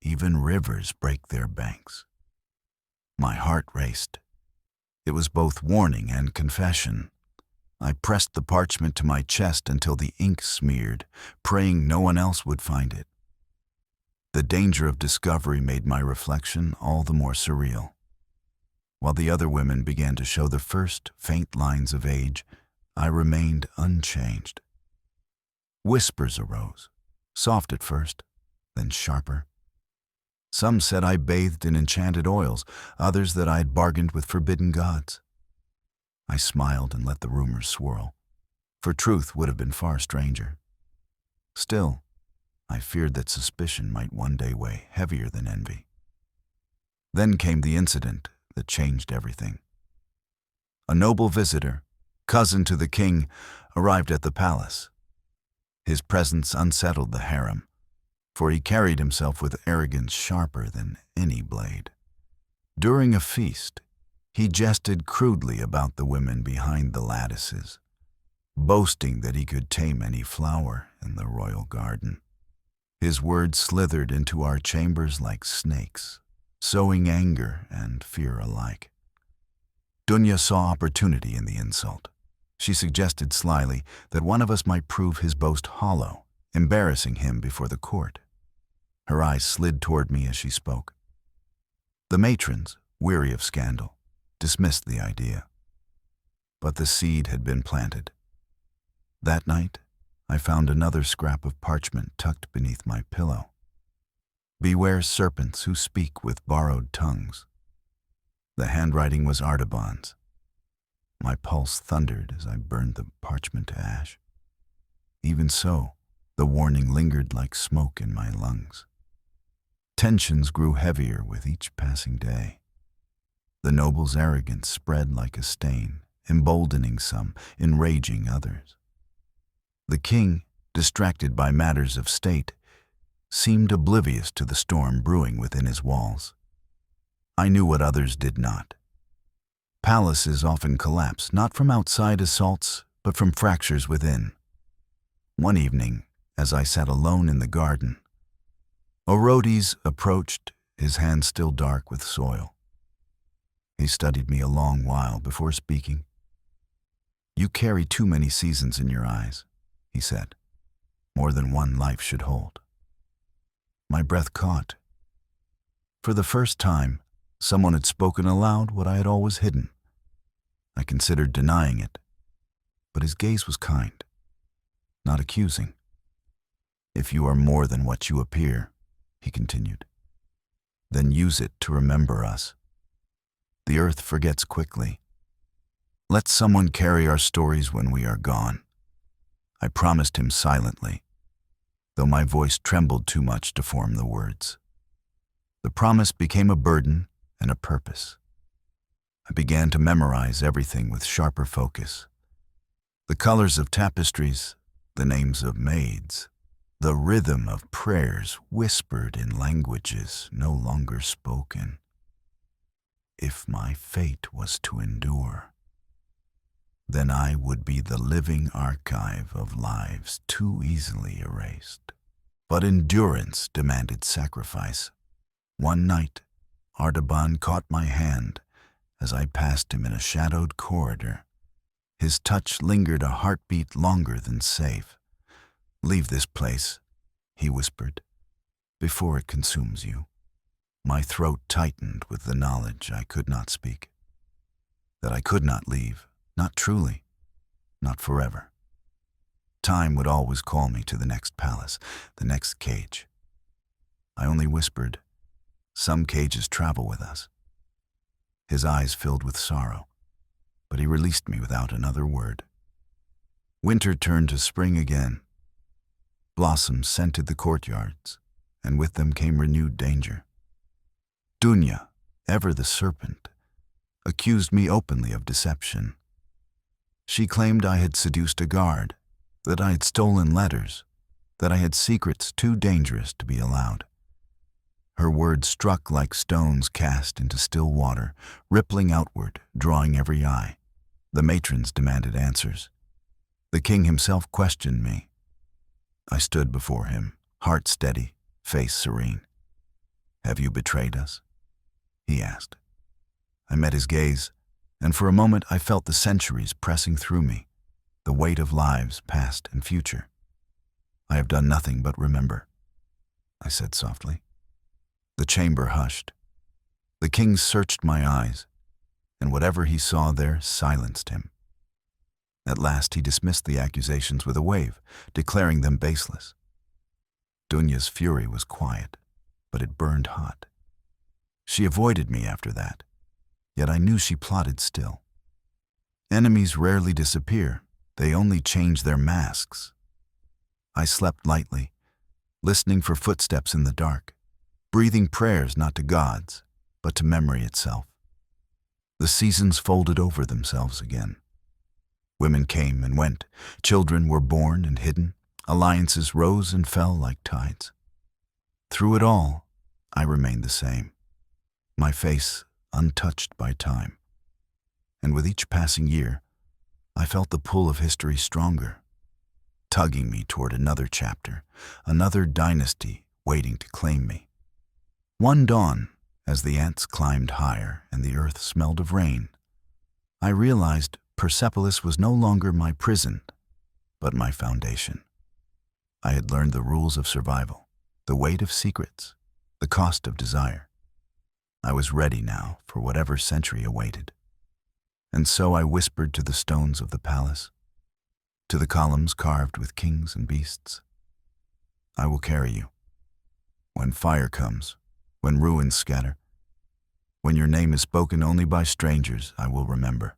[SPEAKER 1] "Even rivers break their banks." My heart raced. It was both warning and confession. I pressed the parchment to my chest until the ink smeared, praying no one else would find it. The danger of discovery made my reflection all the more surreal. While the other women began to show the first faint lines of age, I remained unchanged. Whispers arose, soft at first, then sharper. Some said I bathed in enchanted oils, others that I had bargained with forbidden gods. I smiled and let the rumors swirl, for truth would have been far stranger. Still, I feared that suspicion might one day weigh heavier than envy. Then came the incident that changed everything. A noble visitor, cousin to the king, arrived at the palace. His presence unsettled the harem, for he carried himself with arrogance sharper than any blade. During a feast, he jested crudely about the women behind the lattices, boasting that he could tame any flower in the royal garden. His words slithered into our chambers like snakes, sowing anger and fear alike. Dunya saw opportunity in the insult. She suggested slyly that one of us might prove his boast hollow, embarrassing him before the court. Her eyes slid toward me as she spoke. The matrons, weary of scandal, dismissed the idea. But the seed had been planted. That night, I found another scrap of parchment tucked beneath my pillow. "Beware serpents who speak with borrowed tongues." The handwriting was Artaban's. My pulse thundered as I burned the parchment to ash. Even so, the warning lingered like smoke in my lungs. Tensions grew heavier with each passing day. The noble's arrogance spread like a stain, emboldening some, enraging others. The king, distracted by matters of state, seemed oblivious to the storm brewing within his walls. I knew what others did not. Palaces often collapse, not from outside assaults, but from fractures within. One evening, as I sat alone in the garden, Orodes approached, his hands still dark with soil. He studied me a long while before speaking. "You carry too many seasons in your eyes," he said. "More than one life should hold." My breath caught. For the first time, someone had spoken aloud what I had always hidden. I considered denying it, but his gaze was kind, not accusing. "If you are more than what you appear," he continued, "then use it to remember us. The earth forgets quickly. Let someone carry our stories when we are gone." I promised him silently, though my voice trembled too much to form the words. The promise became a burden and a purpose. I began to memorize everything with sharper focus. The colors of tapestries, the names of maids, the rhythm of prayers whispered in languages no longer spoken. If my fate was to endure, then I would be the living archive of lives too easily erased. But endurance demanded sacrifice. One night, Artaban caught my hand as I passed him in a shadowed corridor. His touch lingered a heartbeat longer than safe. "Leave this place," he whispered, "before it consumes you." My throat tightened with the knowledge I could not speak, that I could not leave, not truly, not forever. Time would always call me to the next palace, the next cage. I only whispered, "Some cages travel with us." His eyes filled with sorrow, but he released me without another word. Winter turned to spring again. Blossoms scented the courtyards, and with them came renewed danger. Dunya, ever the serpent, accused me openly of deception. She claimed I had seduced a guard, that I had stolen letters, that I had secrets too dangerous to be allowed. Her words struck like stones cast into still water, rippling outward, drawing every eye. The matrons demanded answers. The king himself questioned me. I stood before him, heart steady, face serene. "Have you betrayed us?" he asked. I met his gaze, and for a moment I felt the centuries pressing through me, the weight of lives past and future. "I have done nothing but remember," I said softly. The chamber hushed. The king searched my eyes, and whatever he saw there silenced him. At last he dismissed the accusations with a wave, declaring them baseless. Dunya's fury was quiet, but it burned hot. She avoided me after that, yet I knew she plotted still. Enemies rarely disappear, they only change their masks. I slept lightly, listening for footsteps in the dark, breathing prayers not to gods, but to memory itself. The seasons folded over themselves again. Women came and went, children were born and hidden, alliances rose and fell like tides. Through it all, I remained the same, my face untouched by time. And with each passing year, I felt the pull of history stronger, tugging me toward another chapter, another dynasty waiting to claim me. One dawn, as the ants climbed higher and the earth smelled of rain, I realized Persepolis was no longer my prison, but my foundation. I had learned the rules of survival, the weight of secrets, the cost of desire. I was ready now for whatever century awaited. And so I whispered to the stones of the palace, to the columns carved with kings and beasts, "I will carry you. When fire comes, when ruins scatter, when your name is spoken only by strangers, I will remember.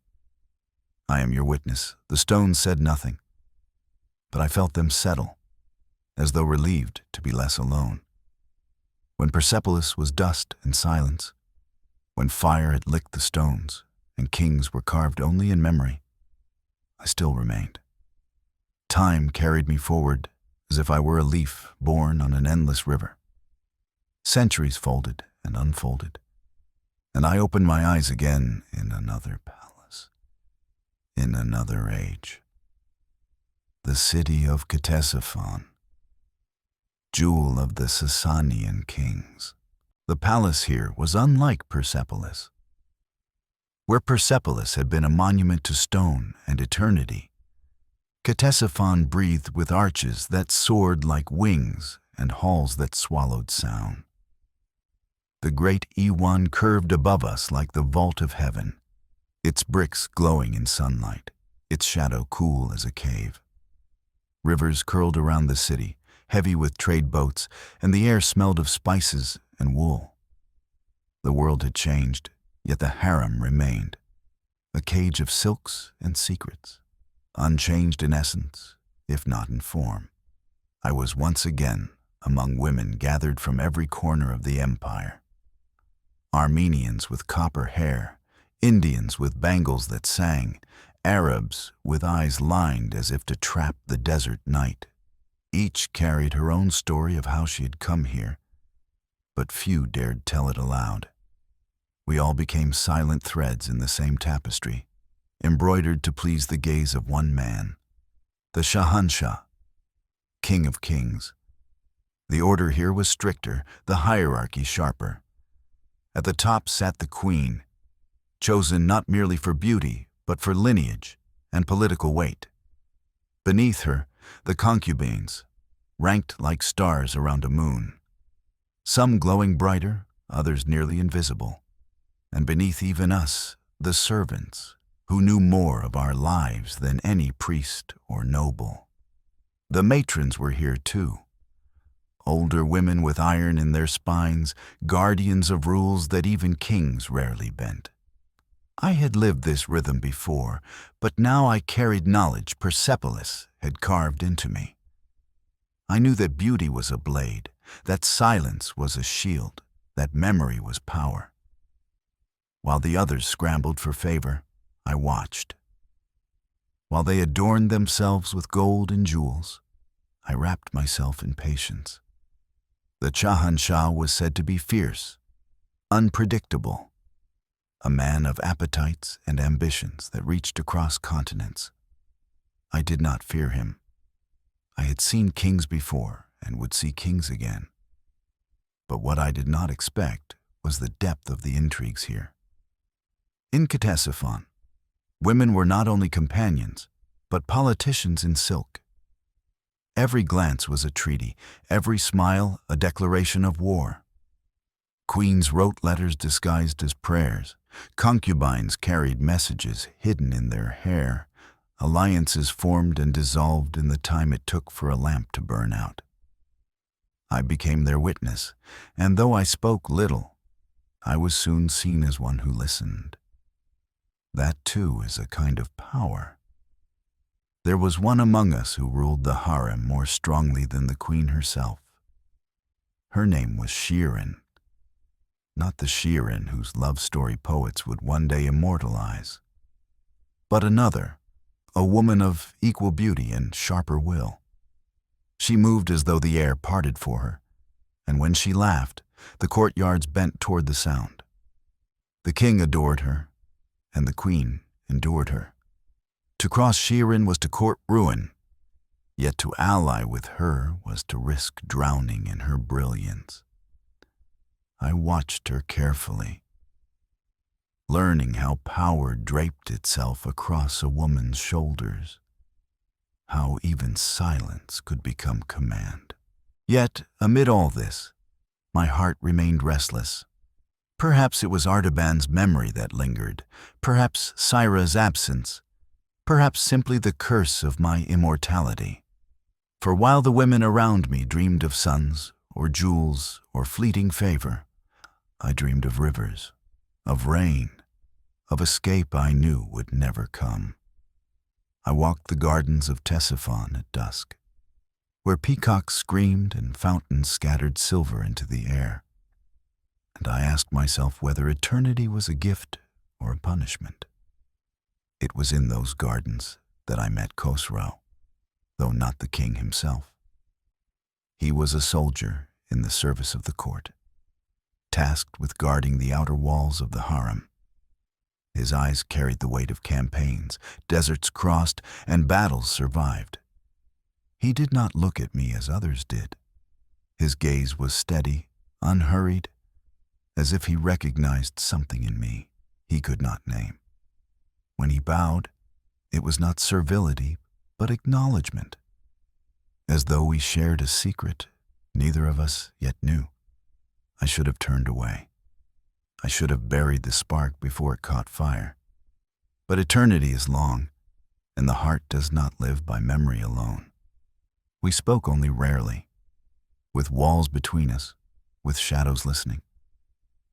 [SPEAKER 1] I am your witness." The stones said nothing, but I felt them settle, as though relieved to be less alone. When Persepolis was dust and silence, when fire had licked the stones and kings were carved only in memory, I still remained. Time carried me forward as if I were a leaf borne on an endless river. Centuries folded and unfolded, and I opened my eyes again in another palace. in another age. The city of Ctesiphon, jewel of the Sasanian kings. The palace here was unlike Persepolis. Where Persepolis had been a monument to stone and eternity, Ctesiphon breathed with arches that soared like wings and halls that swallowed sound. The great Iwan curved above us like the vault of heaven, its bricks glowing in sunlight, its shadow cool as a cave. Rivers curled around the city, heavy with trade boats, and the air smelled of spices and wool. The world had changed, yet the harem remained, a cage of silks and secrets, unchanged in essence, if not in form. I was once again among women gathered from every corner of the empire. Armenians with copper hair, Indians with bangles that sang, Arabs with eyes lined as if to trap the desert night. Each carried her own story of how she had come here, but few dared tell it aloud. We all became silent threads in the same tapestry, embroidered to please the gaze of one man, the Shahanshah, King of Kings. The order here was stricter, the hierarchy sharper. At the top sat the queen, chosen not merely for beauty, but for lineage and political weight. Beneath her, the concubines, ranked like stars around a moon, some glowing brighter, others nearly invisible. And beneath even us, the servants, who knew more of our lives than any priest or noble. The matrons were here too, older women with iron in their spines, guardians of rules that even kings rarely bent. I had lived this rhythm before, but now I carried knowledge Persepolis had carved into me. I knew that beauty was a blade, that silence was a shield, that memory was power. While the others scrambled for favor, I watched. While they adorned themselves with gold and jewels, I wrapped myself in patience. The Shahanshah was said to be fierce, unpredictable, a man of appetites and ambitions that reached across continents. I did not fear him. I had seen kings before and would see kings again. But what I did not expect was the depth of the intrigues here. In Ctesiphon, women were not only companions, but politicians in silk. Every glance was a treaty, every smile a declaration of war. Queens wrote letters disguised as prayers, concubines carried messages hidden in their hair, alliances formed and dissolved in the time it took for a lamp to burn out. I became their witness, and though I spoke little, I was soon seen as one who listened. That too is a kind of power. There was one among us who ruled the harem more strongly than the queen herself. Her name was Shirin, not the Shirin whose love story poets would one day immortalize, but another, a woman of equal beauty and sharper will. She moved as though the air parted for her, and when she laughed, the courtyards bent toward the sound. The king adored her, and the queen endured her. To cross Shirin was to court ruin, yet to ally with her was to risk drowning in her brilliance. I watched her carefully, learning how power draped itself across a woman's shoulders, how even silence could become command. Yet, amid all this, my heart remained restless. Perhaps it was Artaban's memory that lingered, perhaps Syra's absence, perhaps simply the curse of my immortality. For while the women around me dreamed of sons, or jewels, or fleeting favor, I dreamed of rivers, of rain, of escape I knew would never come. I walked the gardens of Ctesiphon at dusk, where peacocks screamed and fountains scattered silver into the air, and I asked myself whether eternity was a gift or a punishment. It was in those gardens that I met Khosrow, though not the king himself. He was a soldier in the service of the court, tasked with guarding the outer walls of the harem. His eyes carried the weight of campaigns, deserts crossed, and battles survived. He did not look at me as others did. His gaze was steady, unhurried, as if he recognized something in me he could not name. When he bowed, it was not servility, but acknowledgement, as though we shared a secret neither of us yet knew. I should have turned away. I should have buried the spark before it caught fire. But eternity is long, and the heart does not live by memory alone. We spoke only rarely, with walls between us, with shadows listening.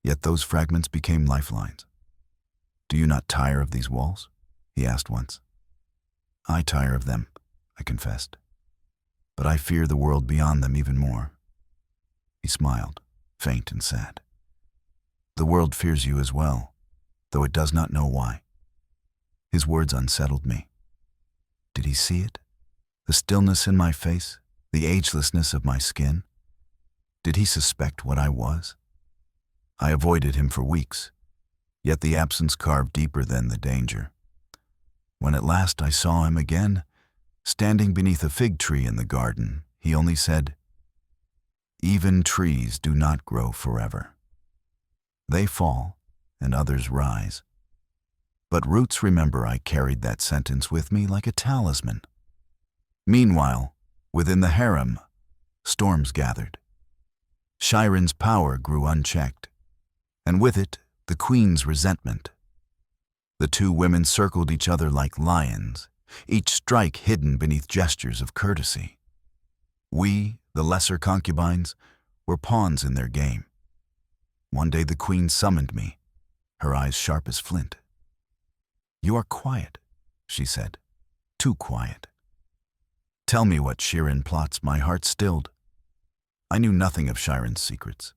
[SPEAKER 1] Yet those fragments became lifelines. "Do you not tire of these walls?" he asked once. "I tire of them," I confessed. "But I fear the world beyond them even more." He smiled, faint and sad. "The world fears you as well, though it does not know why." His words unsettled me. Did he see it? The stillness in my face, the agelessness of my skin? Did he suspect what I was? I avoided him for weeks, yet the absence carved deeper than the danger. When at last I saw him again, standing beneath a fig tree in the garden, he only said, "Even trees do not grow forever. They fall, and others rise." But roots remember I carried that sentence with me like a talisman. Meanwhile, within the harem, storms gathered. Shirin's power grew unchecked, and with it, the queen's resentment. The two women circled each other like lions, each strike hidden beneath gestures of courtesy. We, the lesser concubines, were pawns in their game. One day the queen summoned me, her eyes sharp as flint. "You are quiet," she said, "too quiet. Tell me what Shirin plots." My heart stilled. I knew nothing of Shirin's secrets.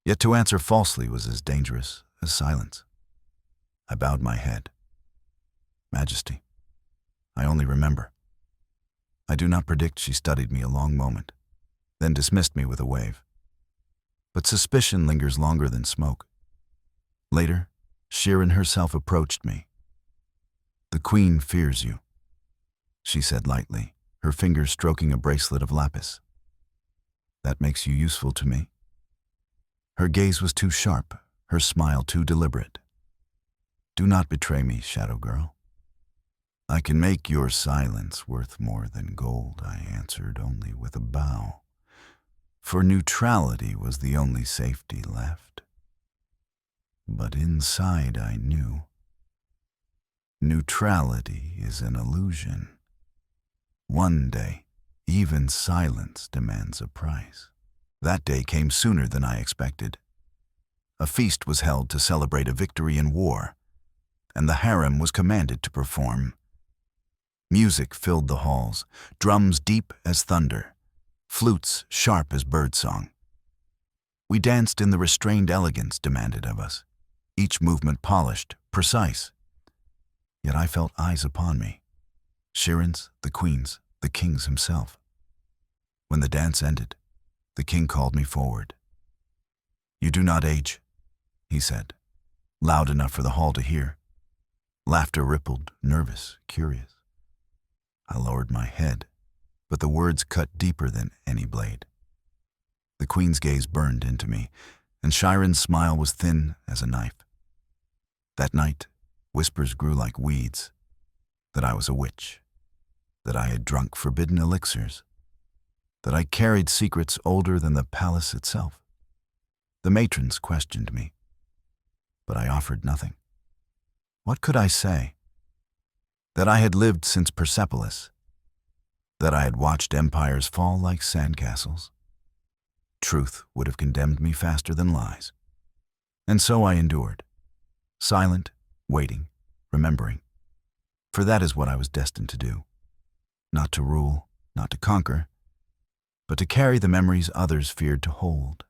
[SPEAKER 1] Yet to answer falsely was as dangerous as silence. I bowed my head. "Majesty, I only remember." I do not predict she studied me a long moment, then dismissed me with a wave. But suspicion lingers longer than smoke. Later, Shirin herself approached me. "The queen fears you," she said lightly, her fingers stroking a bracelet of lapis. "That makes you useful to me." Her gaze was too sharp, her smile too deliberate. "Do not betray me, shadow girl." "I can make your silence worth more than gold," I answered only with a bow, for neutrality was the only safety left. But inside I knew neutrality is an illusion. One day, even silence demands a price. That day came sooner than I expected. A feast was held to celebrate a victory in war, and the harem was commanded to perform. Music filled the halls, drums deep as thunder, flutes sharp as birdsong. We danced in the restrained elegance demanded of us, each movement polished, precise. Yet I felt eyes upon me, Shirin's, the queen's, the king's himself. When the dance ended, the king called me forward. "You do not age," he said, loud enough for the hall to hear. Laughter rippled, nervous, curious. I lowered my head, but the words cut deeper than any blade. The queen's gaze burned into me, and Shirin's smile was thin as a knife. That night, whispers grew like weeds, that I was a witch, that I had drunk forbidden elixirs, that I carried secrets older than the palace itself. The matrons questioned me, but I offered nothing. What could I say? That I had lived since Persepolis, that I had watched empires fall like sandcastles. Truth would have condemned me faster than lies. And so I endured, silent, waiting, remembering. For that is what I was destined to do. Not to rule, not to conquer, but to carry the memories others feared to hold.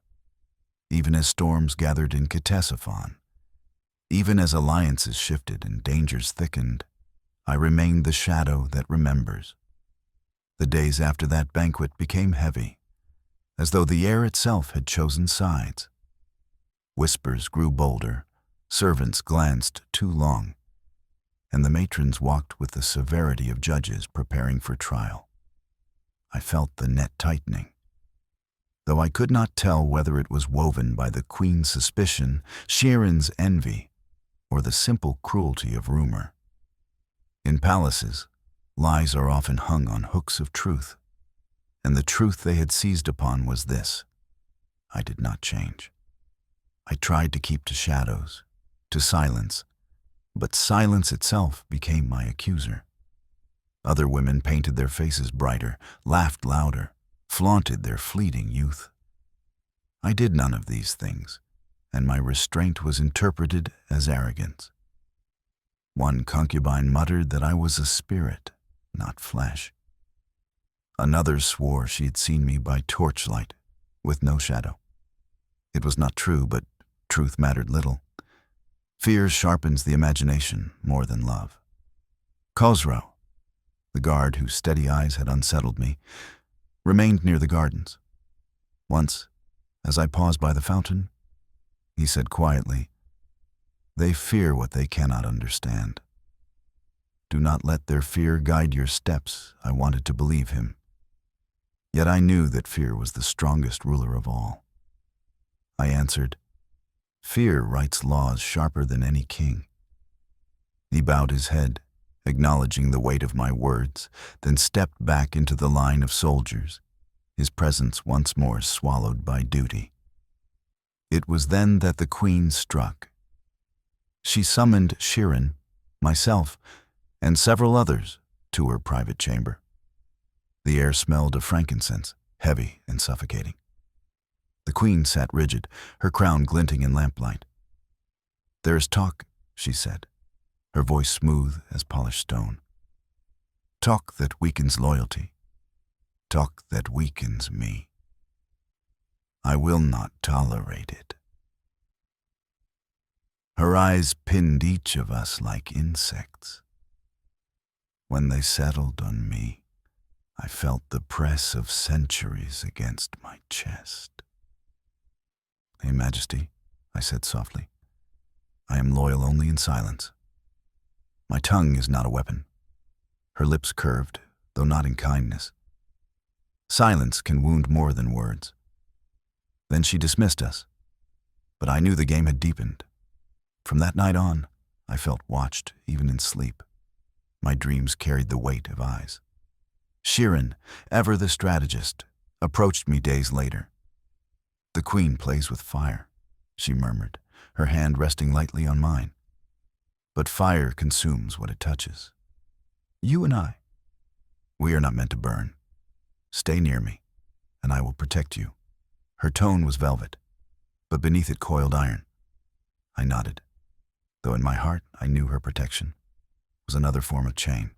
[SPEAKER 1] Even as storms gathered in Ctesiphon, even as alliances shifted and dangers thickened, I remained the shadow that remembers. The days after that banquet became heavy, as though the air itself had chosen sides. Whispers grew bolder, Servants glanced too long, and the matrons walked with the severity of judges preparing for trial. I felt the net tightening, though I could not tell whether it was woven by the queen's suspicion, Shirin's envy, or the simple cruelty of rumor. In palaces, lies are often hung on hooks of truth, and the truth they had seized upon was this: I did not change. I tried to keep to shadows, to silence, but silence itself became my accuser. Other women painted their faces brighter, laughed louder, flaunted their fleeting youth. I did none of these things, and my restraint was interpreted as arrogance. One concubine muttered that I was a spirit, not flesh. Another swore she had seen me by torchlight, with no shadow. It was not true, but truth mattered little. Fear sharpens the imagination more than love. Khosrow, the guard whose steady eyes had unsettled me, remained near the gardens. Once, as I paused by the fountain, he said quietly, "They fear what they cannot understand." Do not let their fear guide your steps, I wanted to believe him. Yet I knew that fear was the strongest ruler of all. I answered, "Fear writes laws sharper than any king." He bowed his head, acknowledging the weight of my words, then stepped back into the line of soldiers, his presence once more swallowed by duty. It was then that the queen struck. She summoned Shirin, myself, and several others to her private chamber. The air smelled of frankincense, heavy and suffocating. The queen sat rigid, her crown glinting in lamplight. "There is talk," she said, her voice smooth as polished stone. "Talk that weakens loyalty. Talk that weakens me. I will not tolerate it." Her eyes pinned each of us like insects. When they settled on me, I felt the press of centuries against my chest. "Hey, Majesty," I said softly, "I am loyal only in silence. My tongue is not a weapon." Her lips curved, though not in kindness. Silence can wound more than words. Then she dismissed us, but I knew the game had deepened. From that night on, I felt watched even in sleep. My dreams carried the weight of eyes. Shirin, ever the strategist, approached me days later. "The queen plays with fire," she murmured, her hand resting lightly on mine. "But fire consumes what it touches. You and I, we are not meant to burn. Stay near me, and I will protect you." Her tone was velvet, but beneath it coiled iron. I nodded, though in my heart I knew her protection was another form of chain.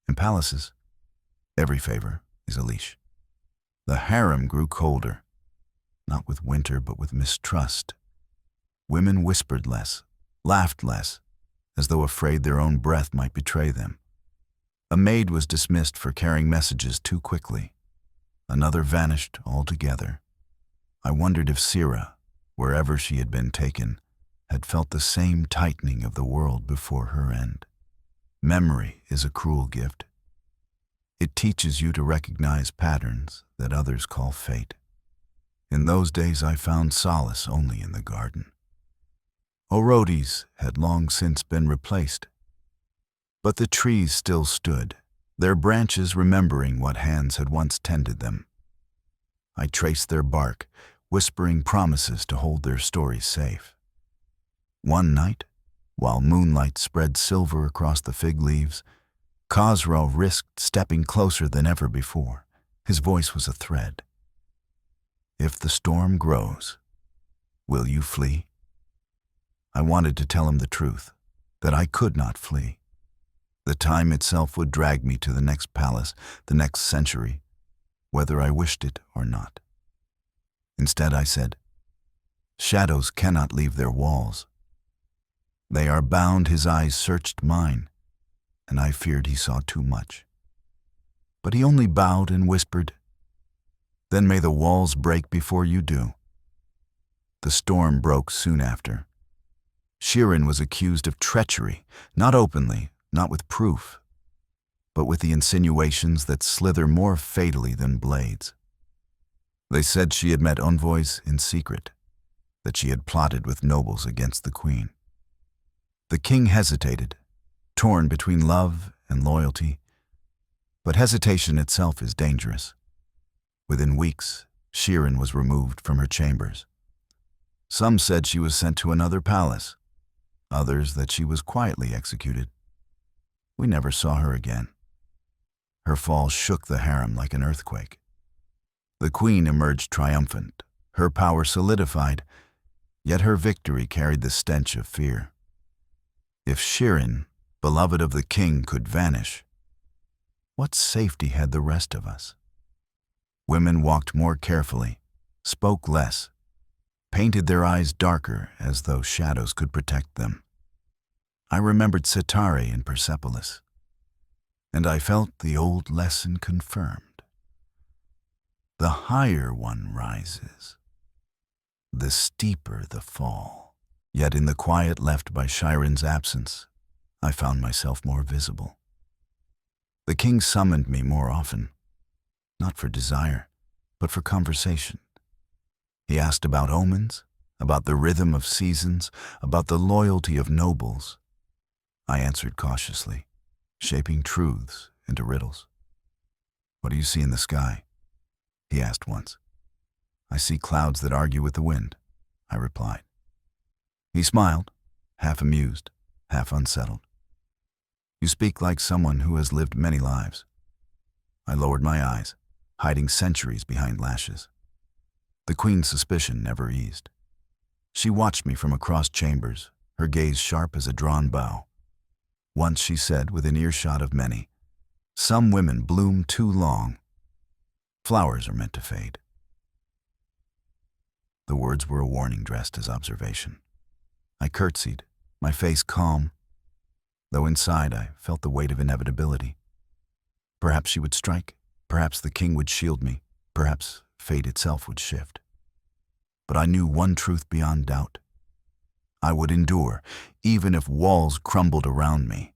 [SPEAKER 1] In palaces, every favor is a leash. The harem grew colder, not with winter but with mistrust. Women whispered less, laughed less, as though afraid their own breath might betray them. A maid was dismissed for carrying messages too quickly. Another vanished altogether. I wondered if Sira, wherever she had been taken, had felt the same tightening of the world before her end. Memory is a cruel gift. It teaches you to recognize patterns that others call fate. In those days I found solace only in the garden. Orodes had long since been replaced, but the trees still stood, their branches remembering what hands had once tended them. I traced their bark, whispering promises to hold their stories safe. One night, while moonlight spread silver across the fig leaves, Khosrow risked stepping closer than ever before. His voice was a thread. "If the storm grows, will you flee?" I wanted to tell him the truth, that I could not flee. The time itself would drag me to the next palace, the next century, whether I wished it or not. Instead, I said, "Shadows cannot leave their walls." They are bound. His eyes searched mine, and I feared he saw too much. But he only bowed and whispered, "Then may the walls break before you do." The storm broke soon after. Shirin was accused of treachery, not openly, not with proof, but with the insinuations that slither more fatally than blades. They said she had met envoys in secret, that she had plotted with nobles against the queen. The king hesitated, torn between love and loyalty, but hesitation itself is dangerous. Within weeks, Shirin was removed from her chambers. Some said she was sent to another palace, others that she was quietly executed. We never saw her again. Her fall shook the harem like an earthquake. The queen emerged triumphant, her power solidified, yet her victory carried the stench of fear. If Shirin, beloved of the king, could vanish, what safety had the rest of us? Women walked more carefully, spoke less, painted their eyes darker as though shadows could protect them. I remembered Citare in Persepolis, and I felt the old lesson confirmed. The higher one rises, the steeper the fall. Yet in the quiet left by Shirin's absence, I found myself more visible. The king summoned me more often, not for desire, but for conversation. He asked about omens, about the rhythm of seasons, about the loyalty of nobles. I answered cautiously, shaping truths into riddles. "What do you see in the sky?" he asked once. "I see clouds that argue with the wind," I replied. He smiled, half amused, half unsettled. "You speak like someone who has lived many lives." I lowered my eyes, hiding centuries behind lashes. The queen's suspicion never eased. She watched me from across chambers, her gaze sharp as a drawn bow. Once she said, within earshot of many, "Some women bloom too long. Flowers are meant to fade." The words were a warning dressed as observation. I curtsied, my face calm, though inside I felt the weight of inevitability. Perhaps she would strike, perhaps the king would shield me, perhaps fate itself would shift. But I knew one truth beyond doubt. I would endure, even if walls crumbled around me.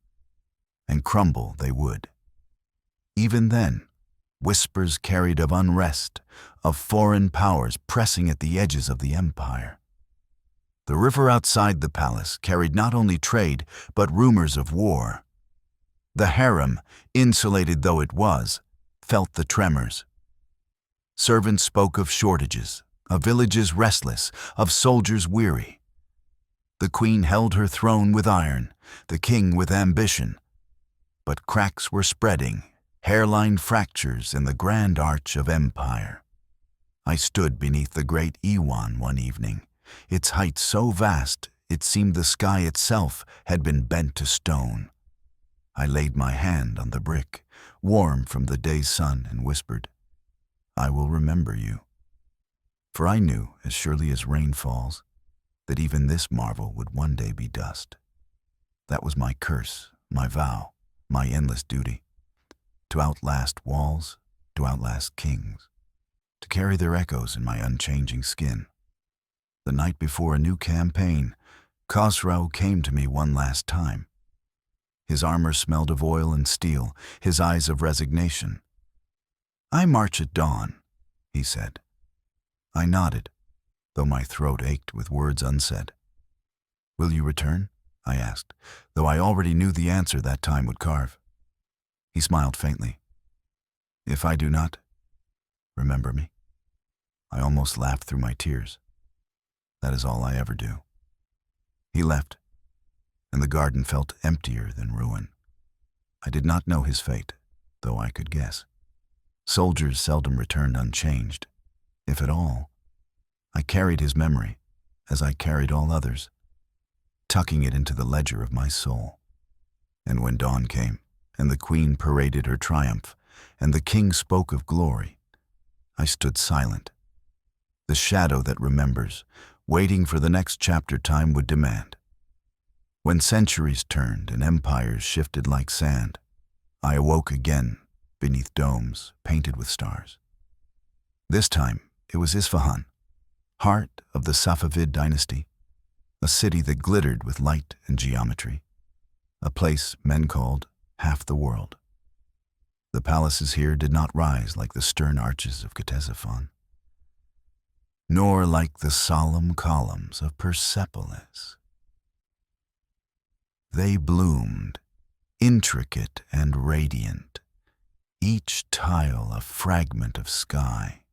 [SPEAKER 1] And crumble they would. Even then, whispers carried of unrest, of foreign powers pressing at the edges of the empire. The river outside the palace carried not only trade, but rumors of war. The harem, insulated though it was, felt the tremors. Servants spoke of shortages, of villages restless, of soldiers weary. The queen held her throne with iron, the king with ambition. But cracks were spreading, hairline fractures in the grand arch of empire. I stood beneath the great Iwan one evening, its height so vast it seemed the sky itself had been bent to stone. I laid my hand on the brick, warm from the day's sun, and whispered, "I will remember you." For I knew, as surely as rain falls, that even this marvel would one day be dust. That was my curse, my vow, my endless duty. To outlast walls, to outlast kings, to carry their echoes in my unchanging skin. The night before a new campaign, Khosrow came to me one last time. His armor smelled of oil and steel, his eyes of resignation. "I march at dawn," he said. I nodded, though my throat ached with words unsaid. "Will you return?" I asked, though I already knew the answer that time would carve. He smiled faintly. "If I do not, remember me." I almost laughed through my tears. That is all I ever do. He left, and the garden felt emptier than ruin. I did not know his fate, though I could guess. Soldiers seldom returned unchanged, if at all. I carried his memory, as I carried all others, tucking it into the ledger of my soul. And when dawn came, and the queen paraded her triumph, and the king spoke of glory, I stood silent, the shadow that remembers, waiting for the next chapter time would demand. When centuries turned and empires shifted like sand, I awoke again beneath domes painted with stars. This time it was Isfahan, heart of the Safavid dynasty, a city that glittered with light and geometry, a place men called half the world. The palaces here did not rise like the stern arches of Ctesiphon, nor like the solemn columns of Persepolis. They bloomed, intricate and radiant, each tile a fragment of sky,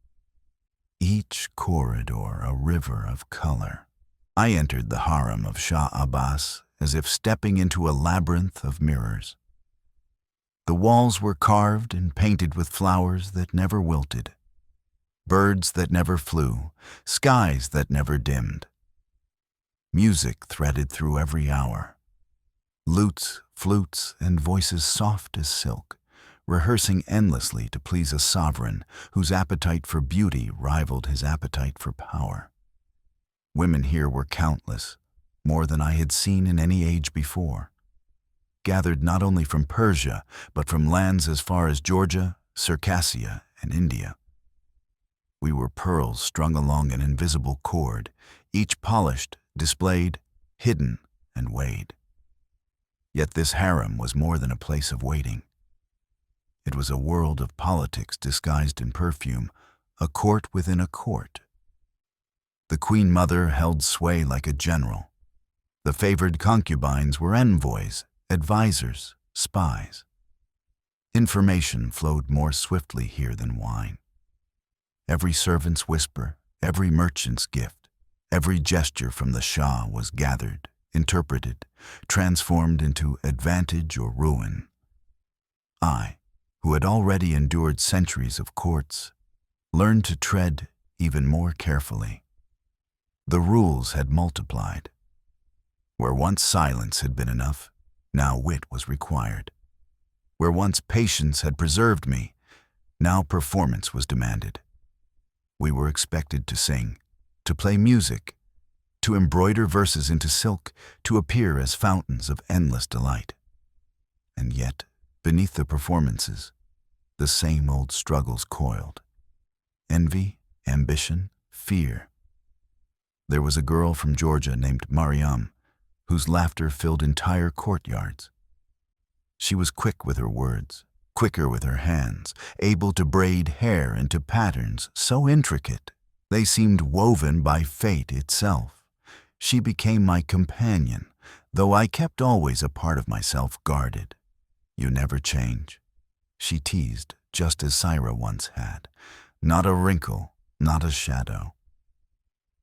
[SPEAKER 1] each corridor a river of color. I entered the harem of Shah Abbas as if stepping into a labyrinth of mirrors. The walls were carved and painted with flowers that never wilted, birds that never flew, skies that never dimmed. Music threaded through every hour, lutes, flutes, and voices soft as silk, rehearsing endlessly to please a sovereign whose appetite for beauty rivaled his appetite for power. Women here were countless, more than I had seen in any age before, gathered not only from Persia, but from lands as far as Georgia, Circassia, and India. We were pearls strung along an invisible cord, each polished, displayed, hidden, and weighed. Yet this harem was more than a place of waiting. It was a world of politics disguised in perfume, a court within a court. The Queen Mother held sway like a general. The favored concubines were envoys, advisors, spies. Information flowed more swiftly here than wine. Every servant's whisper, every merchant's gift, every gesture from the Shah was gathered, interpreted, transformed into advantage or ruin. I, who had already endured centuries of courts, learned to tread even more carefully. The rules had multiplied. Where once silence had been enough, now wit was required. Where once patience had preserved me, now performance was demanded. We were expected to sing, to play music, to embroider verses into silk, to appear as fountains of endless delight. And yet, beneath the performances, the same old struggles coiled. Envy, ambition, fear. There was a girl from Georgia named Mariam, whose laughter filled entire courtyards. She was quick with her words, quicker with her hands, able to braid hair into patterns so intricate they seemed woven by fate itself. She became my companion, though I kept always a part of myself guarded. "You never change," she teased, just as Syra once had. "Not a wrinkle, not a shadow."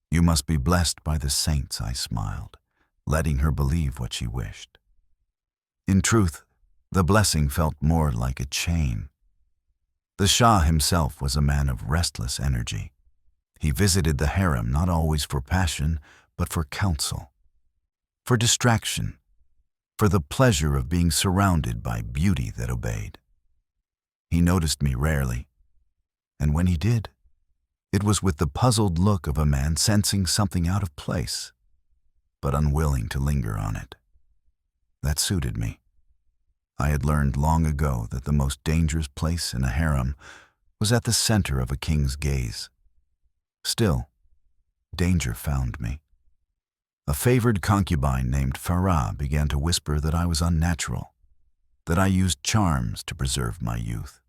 [SPEAKER 1] "You must be blessed by the saints," I smiled, letting her believe what she wished. In truth, the blessing felt more like a chain. The Shah himself was a man of restless energy. He visited the harem not always for passion, but for counsel, for distraction, for the pleasure of being surrounded by beauty that obeyed. He noticed me rarely, and when he did, it was with the puzzled look of a man sensing something out of place, but unwilling to linger on it. That suited me. I had learned long ago that the most dangerous place in a harem was at the center of a king's gaze. Still, danger found me. A favored concubine named Farah began to whisper that I was unnatural, that I used charms to preserve my youth.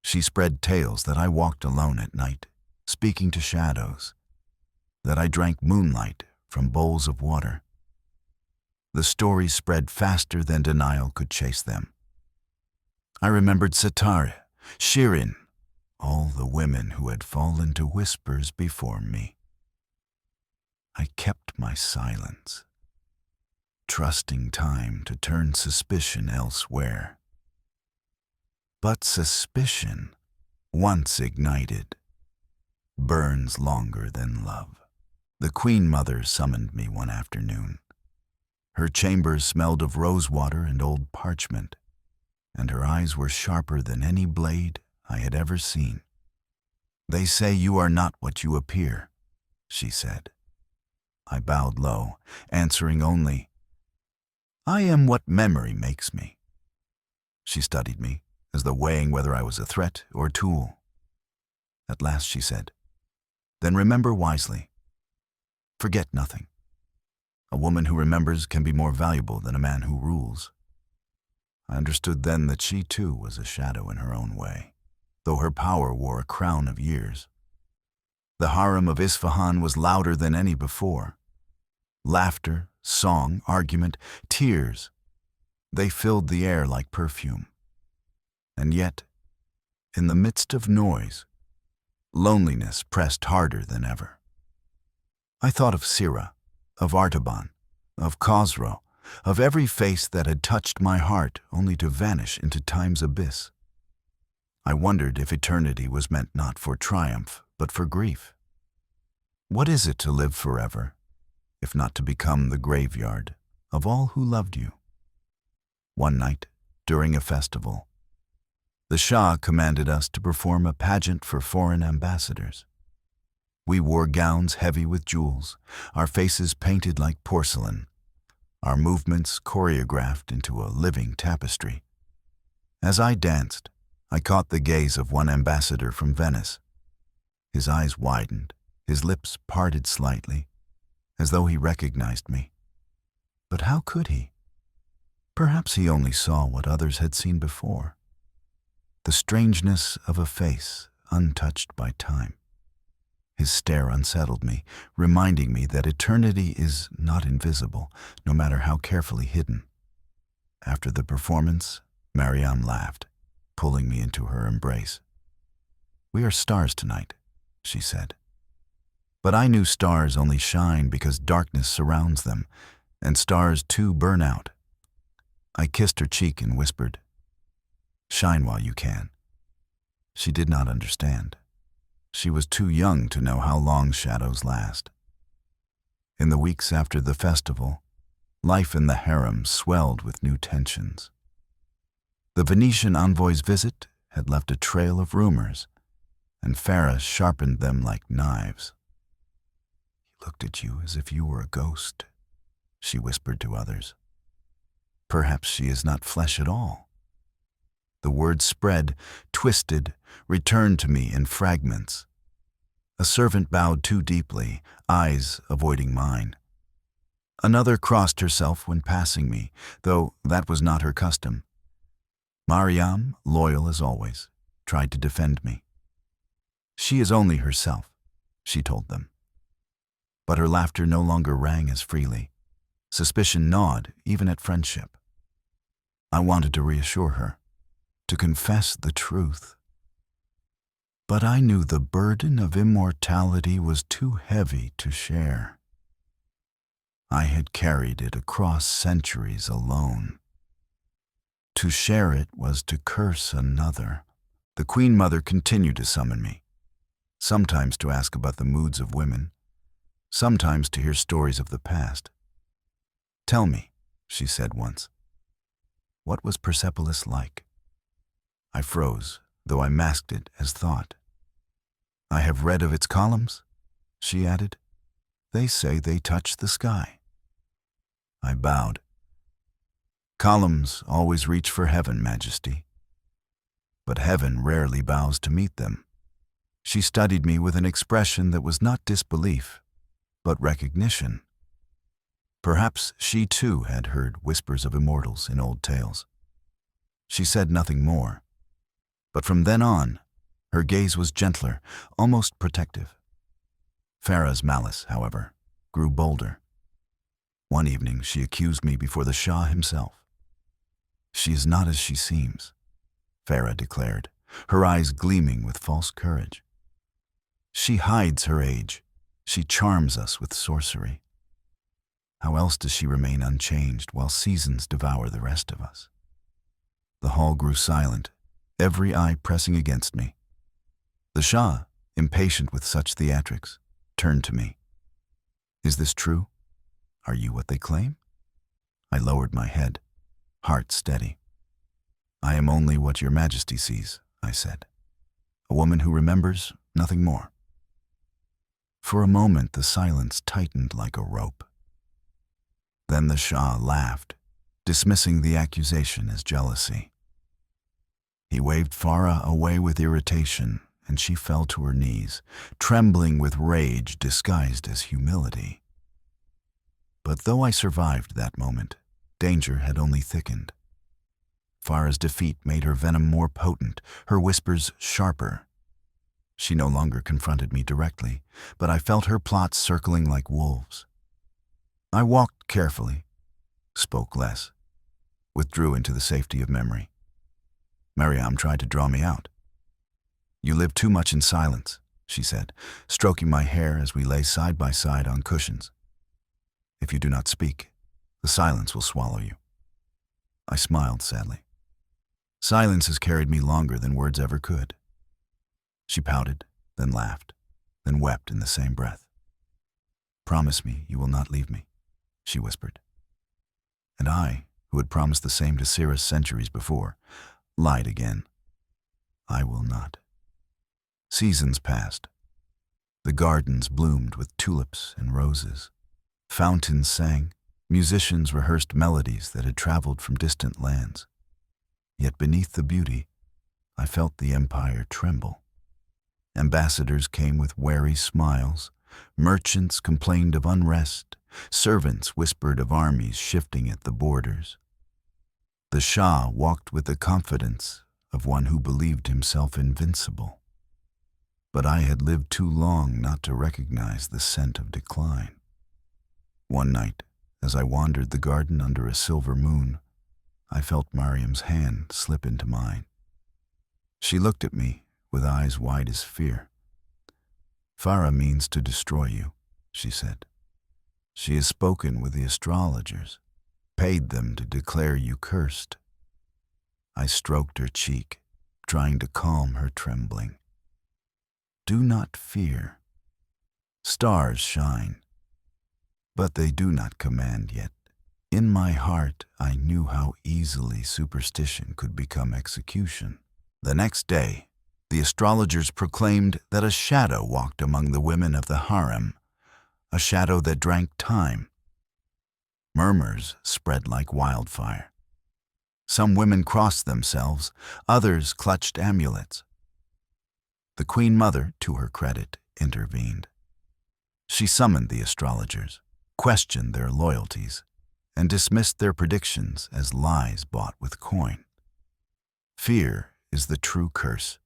[SPEAKER 1] She spread tales that I walked alone at night, speaking to shadows, that I drank moonlight from bowls of water. The stories spread faster than denial could chase them. I remembered Satara, Shirin, all the women who had fallen to whispers before me. I kept my silence, trusting time to turn suspicion elsewhere. But suspicion, once ignited, burns longer than love. The Queen Mother summoned me one afternoon. Her chambers smelled of rosewater and old parchment, and her eyes were sharper than any blade I had ever seen. "They say you are not what you appear," she said. I bowed low, answering only, "I am what memory makes me." She studied me, as though weighing whether I was a threat or a tool. At last she said, "Then remember wisely. Forget nothing. A woman who remembers can be more valuable than a man who rules. I understood then that she too was a shadow in her own way, though her power wore a crown of years. The harem of Isfahan was louder than any before. Laughter, song, argument, tears, they filled the air like perfume. And yet, in the midst of noise, loneliness pressed harder than ever. I thought of Sira, of Artaban, of Khosrow, of every face that had touched my heart only to vanish into time's abyss. I wondered if eternity was meant not for triumph, but for grief. What is it to live forever, if not to become the graveyard of all who loved you? One night, during a festival, the Shah commanded us to perform a pageant for foreign ambassadors. We wore gowns heavy with jewels, our faces painted like porcelain, our movements choreographed into a living tapestry. As I danced, I caught the gaze of one ambassador from Venice. His eyes widened, his lips parted slightly, as though he recognized me. But how could he? Perhaps he only saw what others had seen before. The strangeness of a face untouched by time. His stare unsettled me, reminding me that eternity is not invisible, no matter how carefully hidden. After the performance, Mariam laughed, pulling me into her embrace. "We are stars tonight," she said. But I knew stars only shine because darkness surrounds them, and stars too burn out. I kissed her cheek and whispered, "Shine while you can." She did not understand. She was too young to know how long shadows last. In the weeks after the festival, life in the harem swelled with new tensions. The Venetian envoy's visit had left a trail of rumors, and Farah sharpened them like knives. "He looked at you as if you were a ghost," she whispered to others. "Perhaps she is not flesh at all." The word spread, twisted, returned to me in fragments. A servant bowed too deeply, eyes avoiding mine. Another crossed herself when passing me, though that was not her custom. Mariam, loyal as always, tried to defend me. "She is only herself," she told them. But her laughter no longer rang as freely. Suspicion gnawed, even at friendship. I wanted to reassure her, to confess the truth. But I knew the burden of immortality was too heavy to share. I had carried it across centuries alone. To share it was to curse another. The Queen Mother continued to summon me, sometimes to ask about the moods of women, sometimes to hear stories of the past. "Tell me," she said once, "what was Persepolis like?" I froze, though I masked it as thought. "I have read of its columns," she added. "They say they touch the sky." I bowed. "Columns always reach for heaven, Majesty. But heaven rarely bows to meet them." She studied me with an expression that was not disbelief, but recognition. Perhaps she too had heard whispers of immortals in old tales. She said nothing more. But from then on, her gaze was gentler, almost protective. Farah's malice, however, grew bolder. One evening she accused me before the Shah himself. "She is not as she seems," Farah declared, her eyes gleaming with false courage. "She hides her age. She charms us with sorcery. How else does she remain unchanged while seasons devour the rest of us?" The hall grew silent, every eye pressing against me. The Shah, impatient with such theatrics, turned to me. "Is this true? Are you what they claim?" I lowered my head, heart steady. "I am only what your Majesty sees," I said. "A woman who remembers, nothing more." For a moment the silence tightened like a rope. Then the Shah laughed, dismissing the accusation as jealousy. He waved Farah away with irritation, and she fell to her knees, trembling with rage disguised as humility. But though I survived that moment, danger had only thickened. Farah's defeat made her venom more potent, her whispers sharper. She no longer confronted me directly, but I felt her plots circling like wolves. I walked carefully, spoke less, withdrew into the safety of memory. Mariam tried to draw me out. "You live too much in silence," she said, stroking my hair as we lay side by side on cushions. "If you do not speak, the silence will swallow you." I smiled sadly. Silence has carried me longer than words ever could. She pouted, then laughed, then wept in the same breath. "Promise me you will not leave me," she whispered. And I, who had promised the same to Cyrus centuries before, lied again. I will not. Seasons passed. The gardens bloomed with tulips and roses. Fountains sang, musicians rehearsed melodies that had traveled from distant lands. Yet beneath the beauty, I felt the empire tremble. Ambassadors came with wary smiles, merchants complained of unrest, servants whispered of armies shifting at the borders. The Shah walked with the confidence of one who believed himself invincible. But I had lived too long not to recognize the scent of decline. One night, as I wandered the garden under a silver moon, I felt Mariam's hand slip into mine. She looked at me with eyes wide as fear. "Farah means to destroy you," she said. "She has spoken with the astrologers, paid them to declare you cursed." I stroked her cheek, trying to calm her trembling. "Do not fear. Stars shine, but they do not command yet." In my heart, I knew how easily superstition could become execution. The next day, the astrologers proclaimed that a shadow walked among the women of the harem, a shadow that drank time. Murmurs spread like wildfire. Some women crossed themselves, others clutched amulets. The Queen Mother, to her credit, intervened. She summoned the astrologers, questioned their loyalties, and dismissed their predictions as lies bought with coin. "Fear is the true curse,"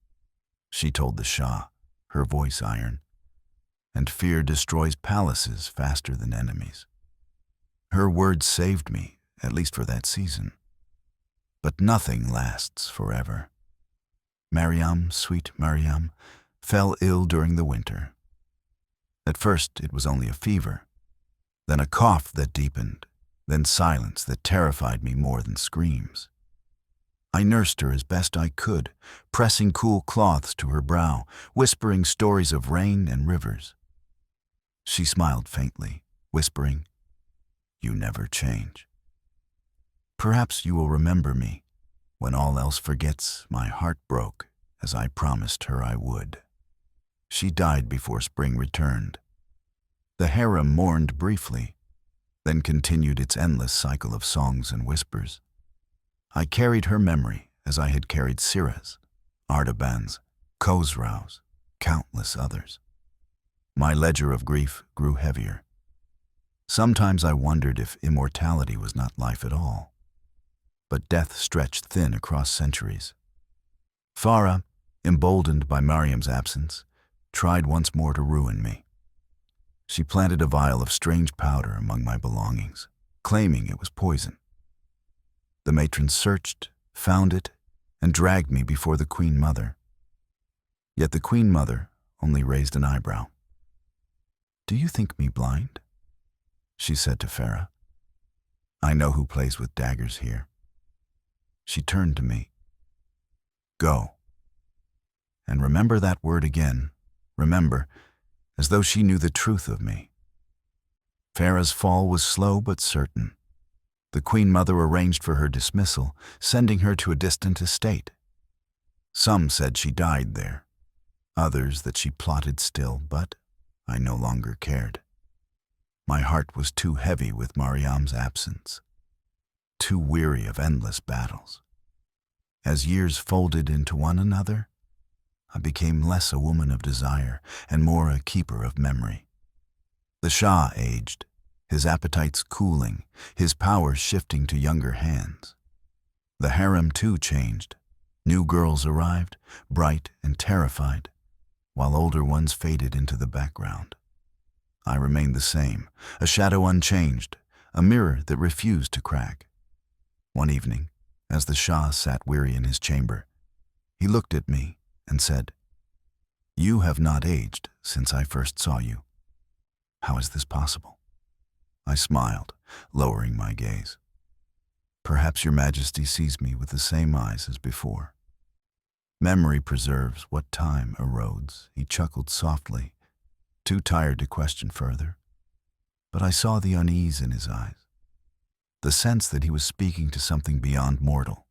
[SPEAKER 1] she told the Shah, her voice iron, "and fear destroys palaces faster than enemies." Her words saved me, at least for that season. But nothing lasts forever. Mariam, sweet Mariam, fell ill during the winter. At first it was only a fever, then a cough that deepened, then silence that terrified me more than screams. I nursed her as best I could, pressing cool cloths to her brow, whispering stories of rain and rivers. She smiled faintly, whispering, "You never change. Perhaps you will remember me when all else forgets my heart broke as I promised her I would." She died before spring returned. The harem mourned briefly, then continued its endless cycle of songs and whispers. I carried her memory as I had carried Sirah's, Artaban's, Khosrau's, countless others. My ledger of grief grew heavier. Sometimes I wondered if immortality was not life at all. But death stretched thin across centuries. Farah, emboldened by Mariam's absence, tried once more to ruin me. She planted a vial of strange powder among my belongings, claiming it was poison. The matron searched, found it, and dragged me before the Queen Mother. Yet the Queen Mother only raised an eyebrow. "Do you think me blind?" she said to Farah. "I know who plays with daggers here." She turned to me. "Go. And remember that word again. Remember, as though she knew the truth of me." Farah's fall was slow but certain. The Queen Mother arranged for her dismissal, sending her to a distant estate. Some said she died there, others that she plotted still, but I no longer cared. My heart was too heavy with Mariam's absence, too weary of endless battles. As years folded into one another, I became less a woman of desire and more a keeper of memory. The Shah aged, his appetites cooling, his power shifting to younger hands. The harem too changed. New girls arrived, bright and terrified, while older ones faded into the background. I remained the same, a shadow unchanged, a mirror that refused to crack. One evening, as the Shah sat weary in his chamber, he looked at me and said, "You have not aged since I first saw you. How is this possible?" I smiled, lowering my gaze. "Perhaps your Majesty sees me with the same eyes as before. Memory preserves what time erodes," he chuckled softly, too tired to question further. But I saw the unease in his eyes, the sense that he was speaking to something beyond mortal.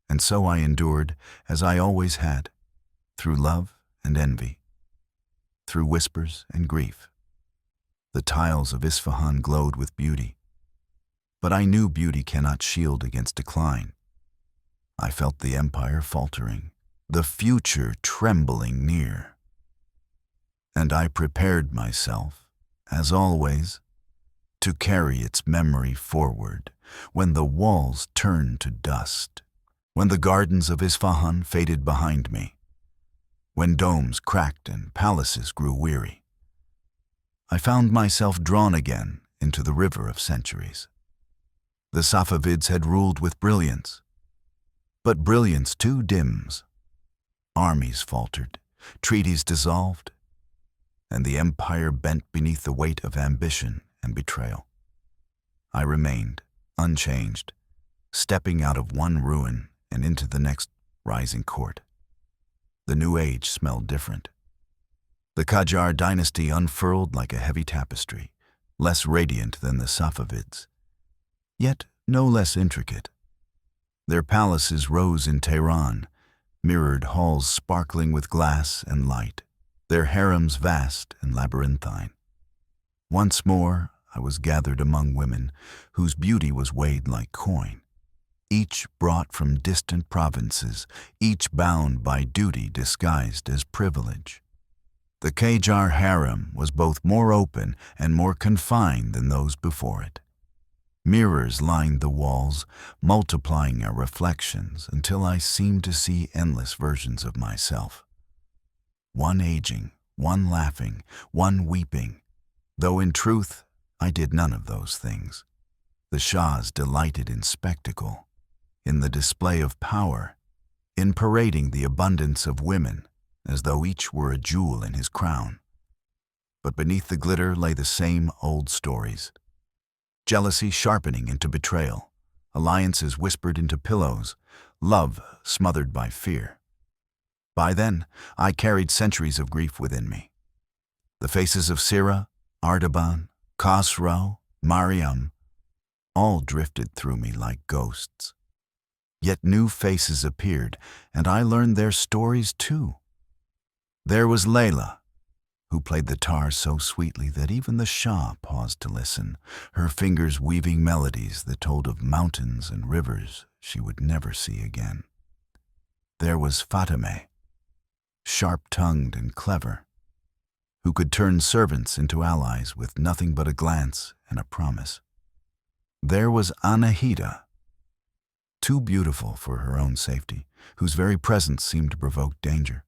[SPEAKER 1] And so I endured, as I always had, through love and envy, through whispers and grief. The tiles of Isfahan glowed with beauty, but I knew beauty cannot shield against decline. I felt the empire faltering, the future trembling near. And I prepared myself, as always, to carry its memory forward when the walls turned to dust, when the gardens of Isfahan faded behind me, when domes cracked and palaces grew weary. I found myself drawn again into the river of centuries. The Safavids had ruled with brilliance, but brilliance too dims. Armies faltered, treaties dissolved, and the empire bent beneath the weight of ambition and betrayal. I remained, unchanged, stepping out of one ruin and into the next rising court. The new age smelled different. The Qajar dynasty unfurled like a heavy tapestry, less radiant than the Safavids, yet no less intricate. Their palaces rose in Tehran, mirrored halls sparkling with glass and light, their harems vast and labyrinthine. Once more, I was gathered among women whose beauty was weighed like coin, each brought from distant provinces, each bound by duty disguised as privilege. The Qajar harem was both more open and more confined than those before it. Mirrors lined the walls, multiplying our reflections until I seemed to see endless versions of myself. One aging, one laughing, one weeping, though in truth I did none of those things. The Shahs delighted in spectacle, in the display of power, in parading the abundance of women, as though each were a jewel in his crown. But beneath the glitter lay the same old stories. Jealousy sharpening into betrayal, alliances whispered into pillows, love smothered by fear. By then, I carried centuries of grief within me. The faces of Sirah, Ardaban, Khosrow, Mariam, all drifted through me like ghosts. Yet new faces appeared, and I learned their stories too. There was Layla, who played the tar so sweetly that even the Shah paused to listen, her fingers weaving melodies that told of mountains and rivers she would never see again. There was Fatemeh, sharp-tongued and clever, who could turn servants into allies with nothing but a glance and a promise. There was Anahita, too beautiful for her own safety, whose very presence seemed to provoke danger.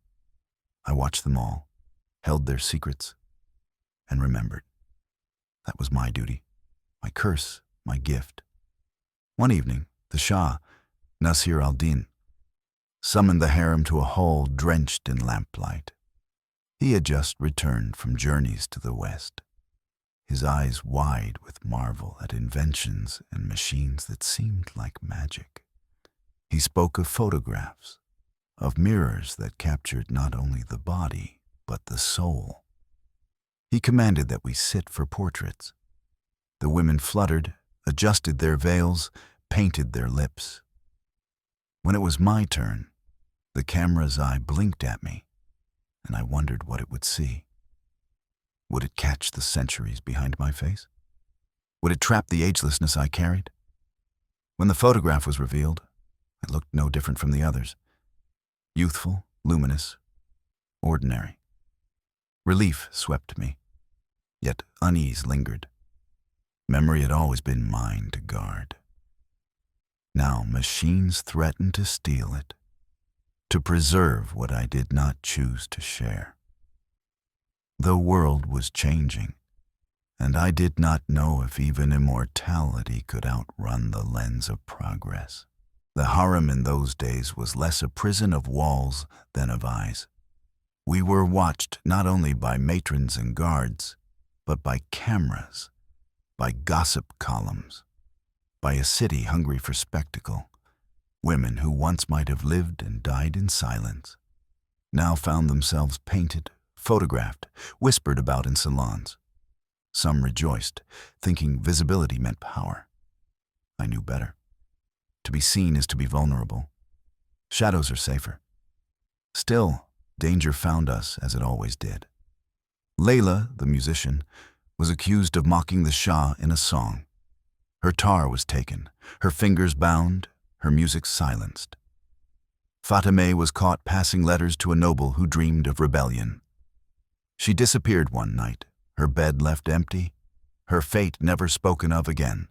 [SPEAKER 1] I watched them all, held their secrets, and remembered. That was my duty, my curse, my gift. One evening, the Shah, Nasir al-Din, summoned the harem to a hall drenched in lamplight. He had just returned from journeys to the west, his eyes wide with marvel at inventions and machines that seemed like magic. He spoke of photographs, of mirrors that captured not only the body, but the soul. He commanded that we sit for portraits. The women fluttered, adjusted their veils, painted their lips. When it was my turn, the camera's eye blinked at me, and I wondered what it would see. Would it catch the centuries behind my face? Would it trap the agelessness I carried? When the photograph was revealed, it looked no different from the others. Youthful, luminous, ordinary. Relief swept me, yet unease lingered. Memory had always been mine to guard. Now machines threatened to steal it, to preserve what I did not choose to share. The world was changing, and I did not know if even immortality could outrun the lens of progress. The harem in those days was less a prison of walls than of eyes. We were watched not only by matrons and guards, but by cameras, by gossip columns, by a city hungry for spectacle. Women who once might have lived and died in silence now found themselves painted, photographed, whispered about in salons. Some rejoiced, thinking visibility meant power. I knew better. To be seen is to be vulnerable. Shadows are safer. Still, danger found us as it always did. Layla, the musician, was accused of mocking the Shah in a song. Her tar was taken, her fingers bound, her music silenced. Fatemeh was caught passing letters to a noble who dreamed of rebellion. She disappeared one night, her bed left empty, her fate never spoken of again.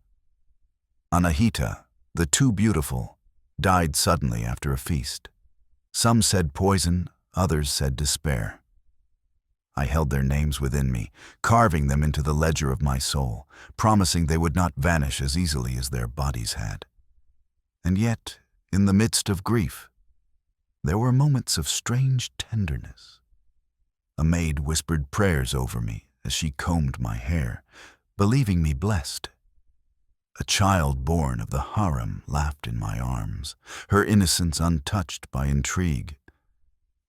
[SPEAKER 1] Anahita, the too beautiful, died suddenly after a feast. Some said poison, others said despair. I held their names within me, carving them into the ledger of my soul, promising they would not vanish as easily as their bodies had. And yet, in the midst of grief, there were moments of strange tenderness. A maid whispered prayers over me as she combed my hair, believing me blessed. A child born of the harem laughed in my arms, her innocence untouched by intrigue.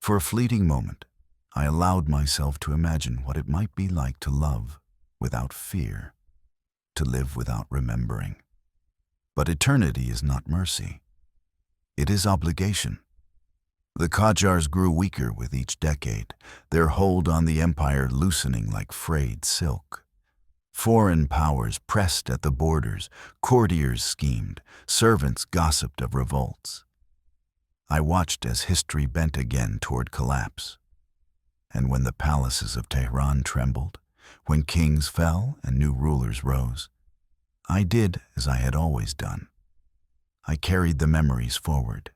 [SPEAKER 1] For a fleeting moment, I allowed myself to imagine what it might be like to love without fear, to live without remembering. But eternity is not mercy. It is obligation. The Qajars grew weaker with each decade, their hold on the empire loosening like frayed silk. Foreign powers pressed at the borders, courtiers schemed, servants gossiped of revolts. I watched as history bent again toward collapse. And when the palaces of Tehran trembled, when kings fell and new rulers rose, I did as I had always done. I carried the memories forward.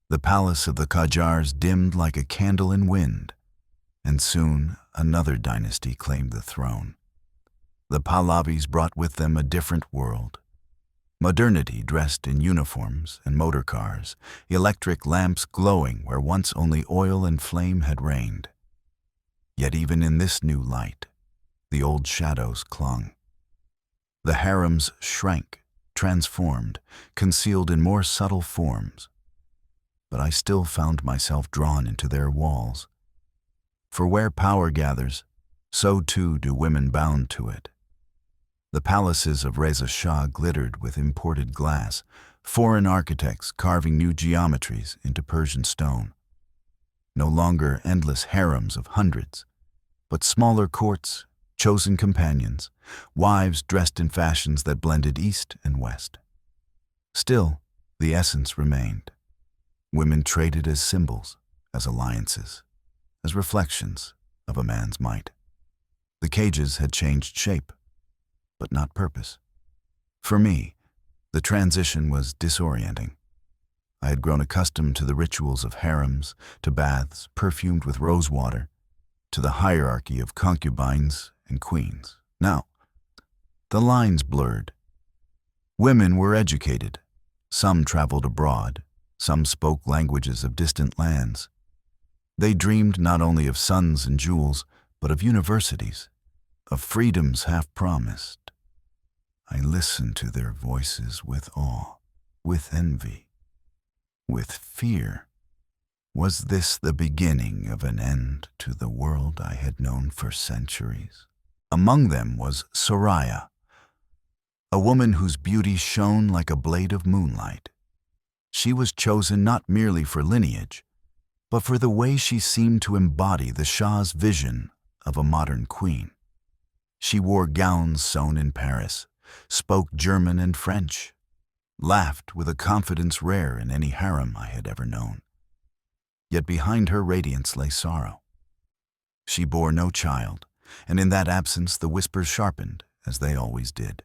[SPEAKER 1] The palace of the Qajars dimmed like a candle in wind, and soon another dynasty claimed the throne. The Pahlavis brought with them a different world. Modernity dressed in uniforms and motor cars, electric lamps glowing where once only oil and flame had reigned. Yet even in this new light, the old shadows clung. The harems shrank, transformed, concealed in more subtle forms. But I still found myself drawn into their walls. For where power gathers, so too do women bound to it. The palaces of Reza Shah glittered with imported glass, foreign architects carving new geometries into Persian stone. No longer endless harems of hundreds, but smaller courts, chosen companions, wives dressed in fashions that blended east and west. Still, the essence remained. Women traded as symbols, as alliances, as reflections of a man's might. The cages had changed shape, but not purpose. For me, the transition was disorienting. I had grown accustomed to the rituals of harems, to baths perfumed with rose water, to the hierarchy of concubines and queens. Now, the lines blurred. Women were educated. Some traveled abroad. Some spoke languages of distant lands. They dreamed not only of sons and jewels, but of universities, of freedoms half promised. I listened to their voices with awe, with envy, with fear. Was this the beginning of an end to the world I had known for centuries? Among them was Soraya, a woman whose beauty shone like a blade of moonlight. She was chosen not merely for lineage, but for the way she seemed to embody the Shah's vision of a modern queen. She wore gowns sewn in Paris, spoke German and French, laughed with a confidence rare in any harem I had ever known. Yet behind her radiance lay sorrow. She bore no child, and in that absence the whispers sharpened as they always did.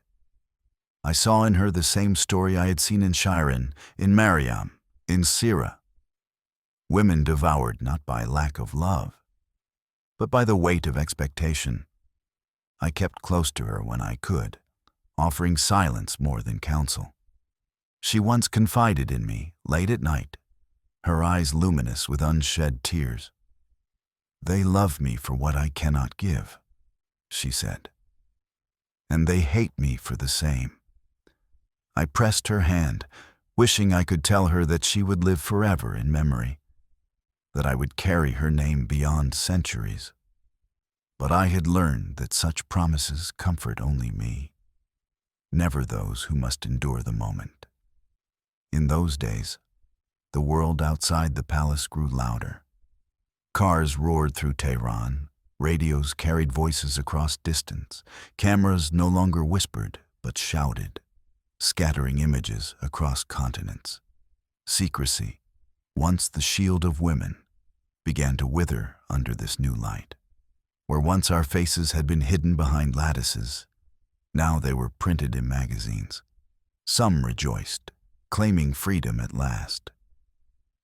[SPEAKER 1] I saw in her the same story I had seen in Shirin, in Mariam, in Sirah. Women devoured not by lack of love, but by the weight of expectation. I kept close to her when I could, offering silence more than counsel. She once confided in me, late at night, her eyes luminous with unshed tears. "They love me for what I cannot give," she said, "and they hate me for the same." I pressed her hand, wishing I could tell her that she would live forever in memory, that I would carry her name beyond centuries. But I had learned that such promises comfort only me, never those who must endure the moment. In those days, the world outside the palace grew louder. Cars roared through Tehran, radios carried voices across distance, cameras no longer whispered but shouted, scattering images across continents. Secrecy, once the shield of women, began to wither under this new light. Where once our faces had been hidden behind lattices, now they were printed in magazines. Some rejoiced, claiming freedom at last.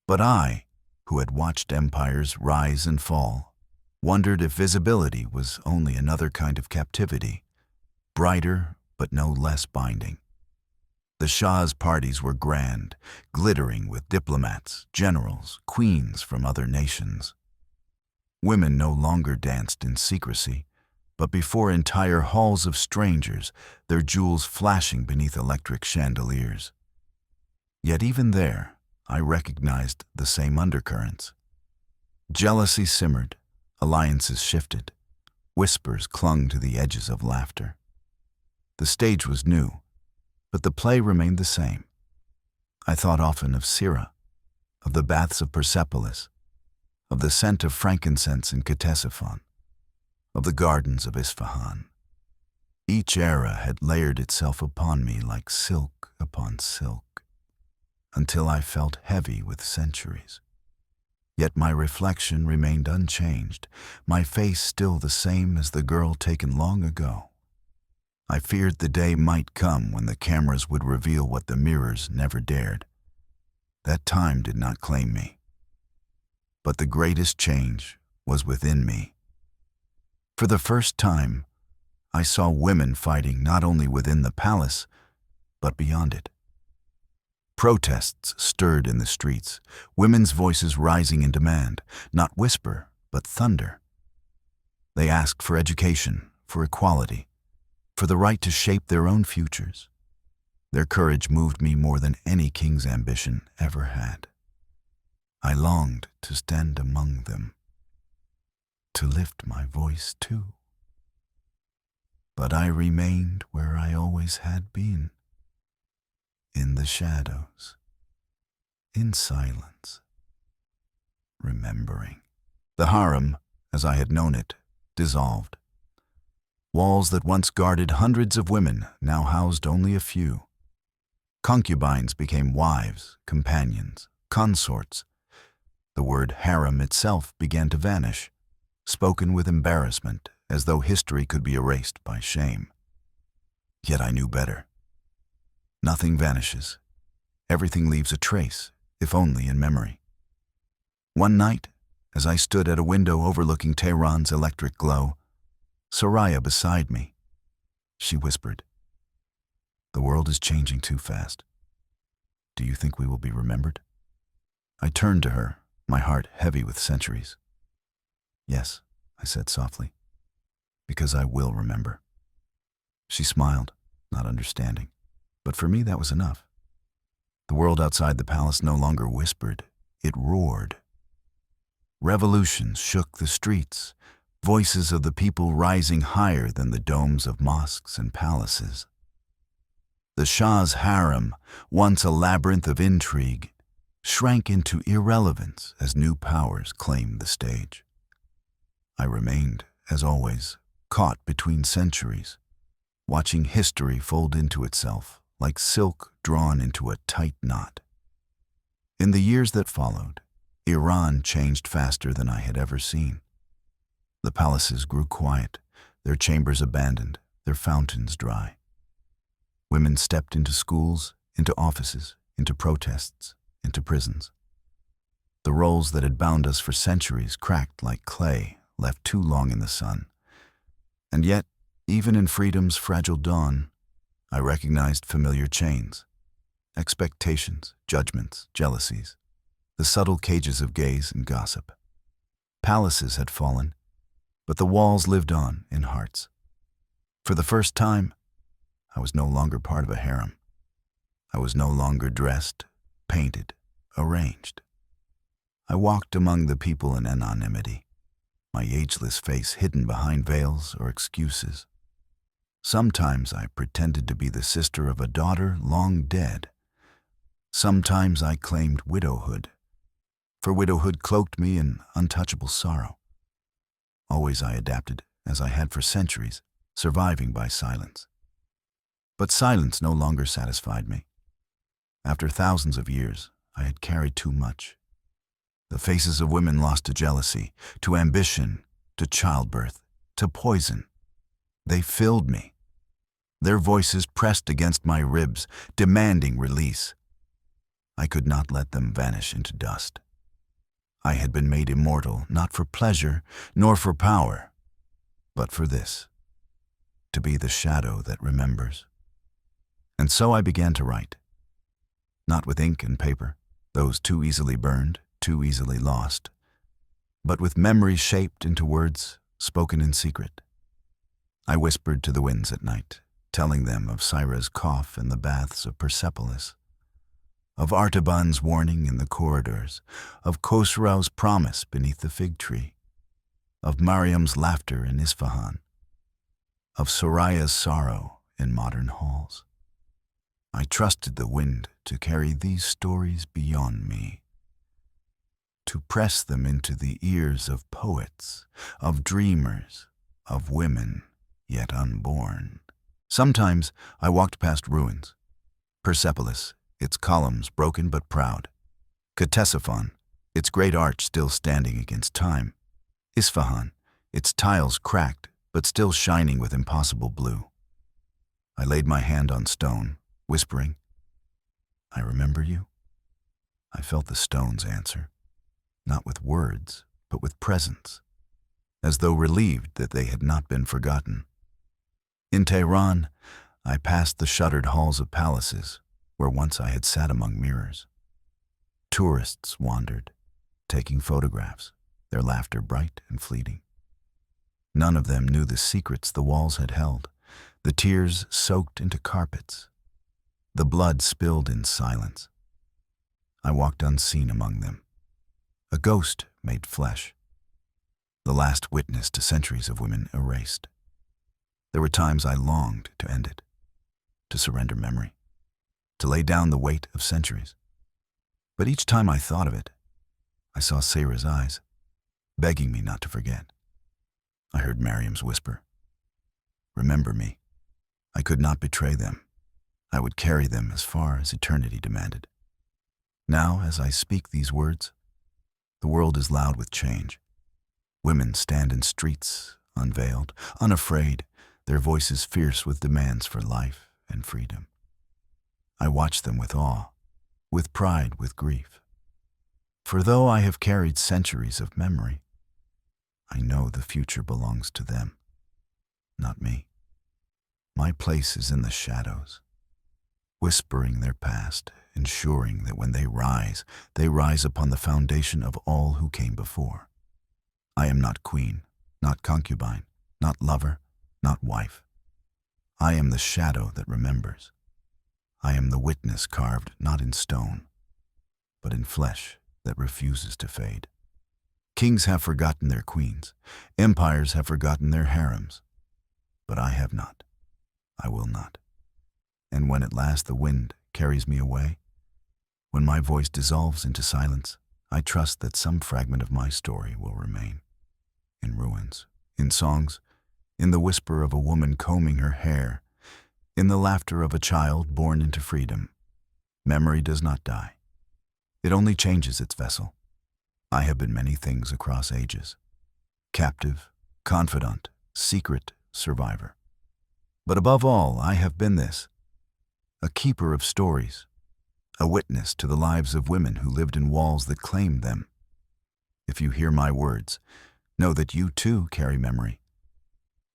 [SPEAKER 1] But I, who had watched empires rise and fall, wondered if visibility was only another kind of captivity, brighter but no less binding. The Shah's parties were grand, glittering with diplomats, generals, queens from other nations. Women no longer danced in secrecy, but before entire halls of strangers, their jewels flashing beneath electric chandeliers. Yet even there, I recognized the same undercurrents. Jealousy simmered, alliances shifted, whispers clung to the edges of laughter. The stage was new, but the play remained the same. I thought often of Sirah, of the baths of Persepolis, of the scent of frankincense in Ctesiphon, of the gardens of Isfahan. Each era had layered itself upon me like silk upon silk, until I felt heavy with centuries. Yet my reflection remained unchanged, my face still the same as the girl taken long ago. I feared the day might come when the cameras would reveal what the mirrors never dared. That time did not claim me. But the greatest change was within me. For the first time, I saw women fighting not only within the palace, but beyond it. Protests stirred in the streets, women's voices rising in demand, not whisper, but thunder. They asked for education, for equality, for the right to shape their own futures. Their courage moved me more than any king's ambition ever had. I longed to stand among them, to lift my voice too. But I remained where I always had been, in the shadows, in silence, remembering. The harem, as I had known it, dissolved. Walls that once guarded hundreds of women now housed only a few. Concubines became wives, companions, consorts. The word harem itself began to vanish, spoken with embarrassment, as though history could be erased by shame. Yet I knew better. Nothing vanishes. Everything leaves a trace, if only in memory. One night, as I stood at a window overlooking Tehran's electric glow, Soraya beside me, she whispered, "The world is changing too fast. Do you think we will be remembered?" I turned to her, my heart heavy with centuries. "Yes," I said softly, "because I will remember." She smiled, not understanding, but for me that was enough. The world outside the palace no longer whispered, it roared. Revolutions shook the streets, voices of the people rising higher than the domes of mosques and palaces. The Shah's harem, once a labyrinth of intrigue, shrank into irrelevance as new powers claimed the stage. I remained, as always, caught between centuries, watching history fold into itself like silk drawn into a tight knot. In the years that followed, Iran changed faster than I had ever seen. The palaces grew quiet, their chambers abandoned, their fountains dry. Women stepped into schools, into offices, into protests, into prisons. The roles that had bound us for centuries cracked like clay, left too long in the sun. And yet, even in freedom's fragile dawn, I recognized familiar chains, expectations, judgments, jealousies, the subtle cages of gaze and gossip. Palaces had fallen, but the walls lived on in hearts. For the first time, I was no longer part of a harem. I was no longer dressed, painted, arranged. I walked among the people in anonymity, my ageless face hidden behind veils or excuses. Sometimes I pretended to be the sister of a daughter long dead. Sometimes I claimed widowhood, for widowhood cloaked me in untouchable sorrow. Always I adapted, as I had for centuries, surviving by silence. But silence no longer satisfied me. After thousands of years, I had carried too much. The faces of women lost to jealousy, to ambition, to childbirth, to poison. They filled me. Their voices pressed against my ribs, demanding release. I could not let them vanish into dust. I had been made immortal, not for pleasure, nor for power, but for this, to be the shadow that remembers. And so I began to write. Not with ink and paper, those too easily burned, too easily lost, but with memories shaped into words spoken in secret. I whispered to the winds at night, telling them of Syra's cough in the baths of Persepolis, of Artaban's warning in the corridors, of Khosrau's promise beneath the fig tree, of Mariam's laughter in Isfahan, of Soraya's sorrow in modern halls. I trusted the wind to carry these stories beyond me, to press them into the ears of poets, of dreamers, of women yet unborn. Sometimes I walked past ruins, Persepolis, its columns broken but proud, Ctesiphon, its great arch still standing against time, Isfahan, its tiles cracked but still shining with impossible blue. I laid my hand on stone, whispering, "I remember you." I felt the stones answer, not with words, but with presence, as though relieved that they had not been forgotten. In Tehran, I passed the shuttered halls of palaces, where once I had sat among mirrors. Tourists wandered, taking photographs, their laughter bright and fleeting. None of them knew the secrets the walls had held, the tears soaked into carpets, the blood spilled in silence. I walked unseen among them, a ghost made flesh, the last witness to centuries of women erased. There were times I longed to end it, to surrender memory, to lay down the weight of centuries. But each time I thought of it, I saw Sarah's eyes, begging me not to forget. I heard Mariam's whisper, "Remember me." I could not betray them. I would carry them as far as eternity demanded. Now, as I speak these words, the world is loud with change. Women stand in streets, unveiled, unafraid, their voices fierce with demands for life and freedom. I watch them with awe, with pride, with grief. For though I have carried centuries of memory, I know the future belongs to them, not me. My place is in the shadows, whispering their past, ensuring that when they rise upon the foundation of all who came before. I am not queen, not concubine, not lover, not wife. I am the shadow that remembers. I am the witness carved not in stone, but in flesh that refuses to fade. Kings have forgotten their queens. Empires have forgotten their harems. But I have not. I will not. And when at last the wind carries me away, when my voice dissolves into silence, I trust that some fragment of my story will remain. In ruins, in songs, in the whisper of a woman combing her hair, in the laughter of a child born into freedom. Memory does not die. It only changes its vessel. I have been many things across ages. Captive, confidant, secret, survivor. But above all, I have been this, a keeper of stories, a witness to the lives of women who lived in walls that claimed them. If you hear my words, know that you too carry memory.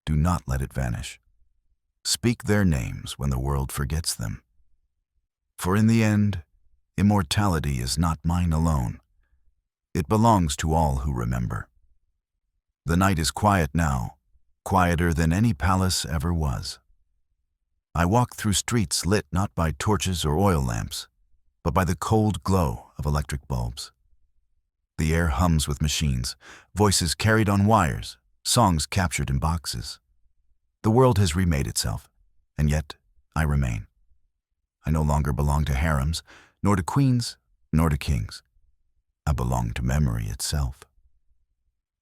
[SPEAKER 1] Do not let it vanish. Speak their names when the world forgets them. For in the end, immortality is not mine alone. It belongs to all who remember. The night is quiet now, quieter than any palace ever was. I walk through streets lit not by torches or oil lamps, but by the cold glow of electric bulbs. The air hums with machines, voices carried on wires, songs captured in boxes. The world has remade itself, and yet I remain. I no longer belong to harems, nor to queens, nor to kings. I belong to memory itself.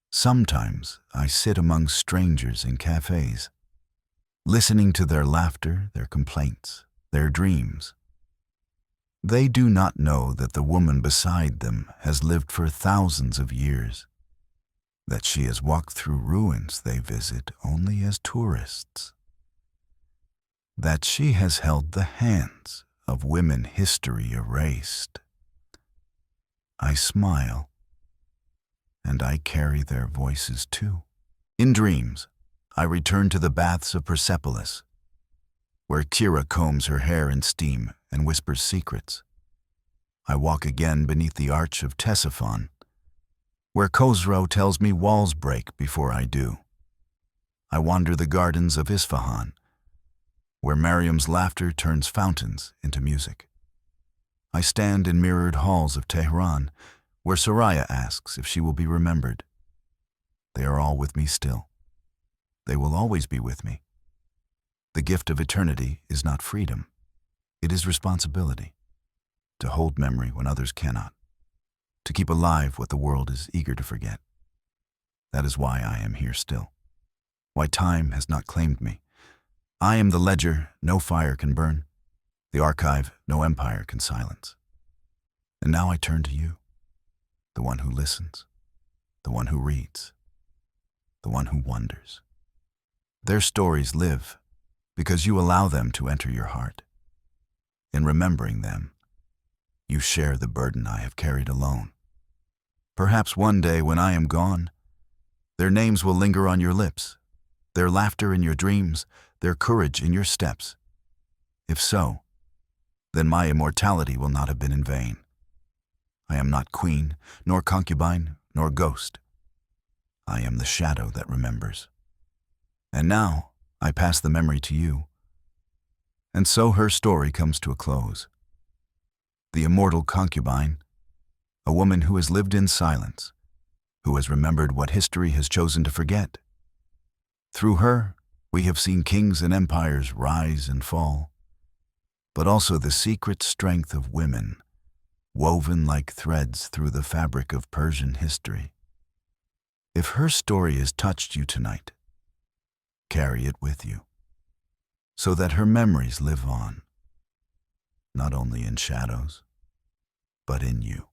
[SPEAKER 1] Sometimes I sit among strangers in cafes, listening to their laughter, their complaints, their dreams. They do not know that the woman beside them has lived for thousands of years, that she has walked through ruins they visit only as tourists, that she has held the hands of women history erased. I smile, and I carry their voices too. In dreams, I return to the baths of Persepolis, where Kira combs her hair in steam and whispers secrets. I walk again beneath the arch of Ctesiphon, where Khosrow tells me walls break before I do. I wander the gardens of Isfahan, where Mariam's laughter turns fountains into music. I stand in mirrored halls of Tehran, where Soraya asks if she will be remembered. They are all with me still. They will always be with me. The gift of eternity is not freedom. It is responsibility, to hold memory when others cannot, to keep alive what the world is eager to forget. That is why I am here still, why time has not claimed me. I am the ledger no fire can burn, the archive no empire can silence. And now I turn to you, the one who listens, the one who reads, the one who wonders. Their stories live because you allow them to enter your heart. In remembering them, you share the burden I have carried alone. Perhaps one day when I am gone, their names will linger on your lips, their laughter in your dreams, their courage in your steps. If so, then my immortality will not have been in vain. I am not queen, nor concubine, nor ghost. I am the shadow that remembers. And now I pass the memory to you. And so her story comes to a close. The immortal concubine, a woman who has lived in silence, who has remembered what history has chosen to forget. Through her, we have seen kings and empires rise and fall, but also the secret strength of women, woven like threads through the fabric of Persian history. If her story has touched you tonight, carry it with you, so that her memories live on, not only in shadows, but in you.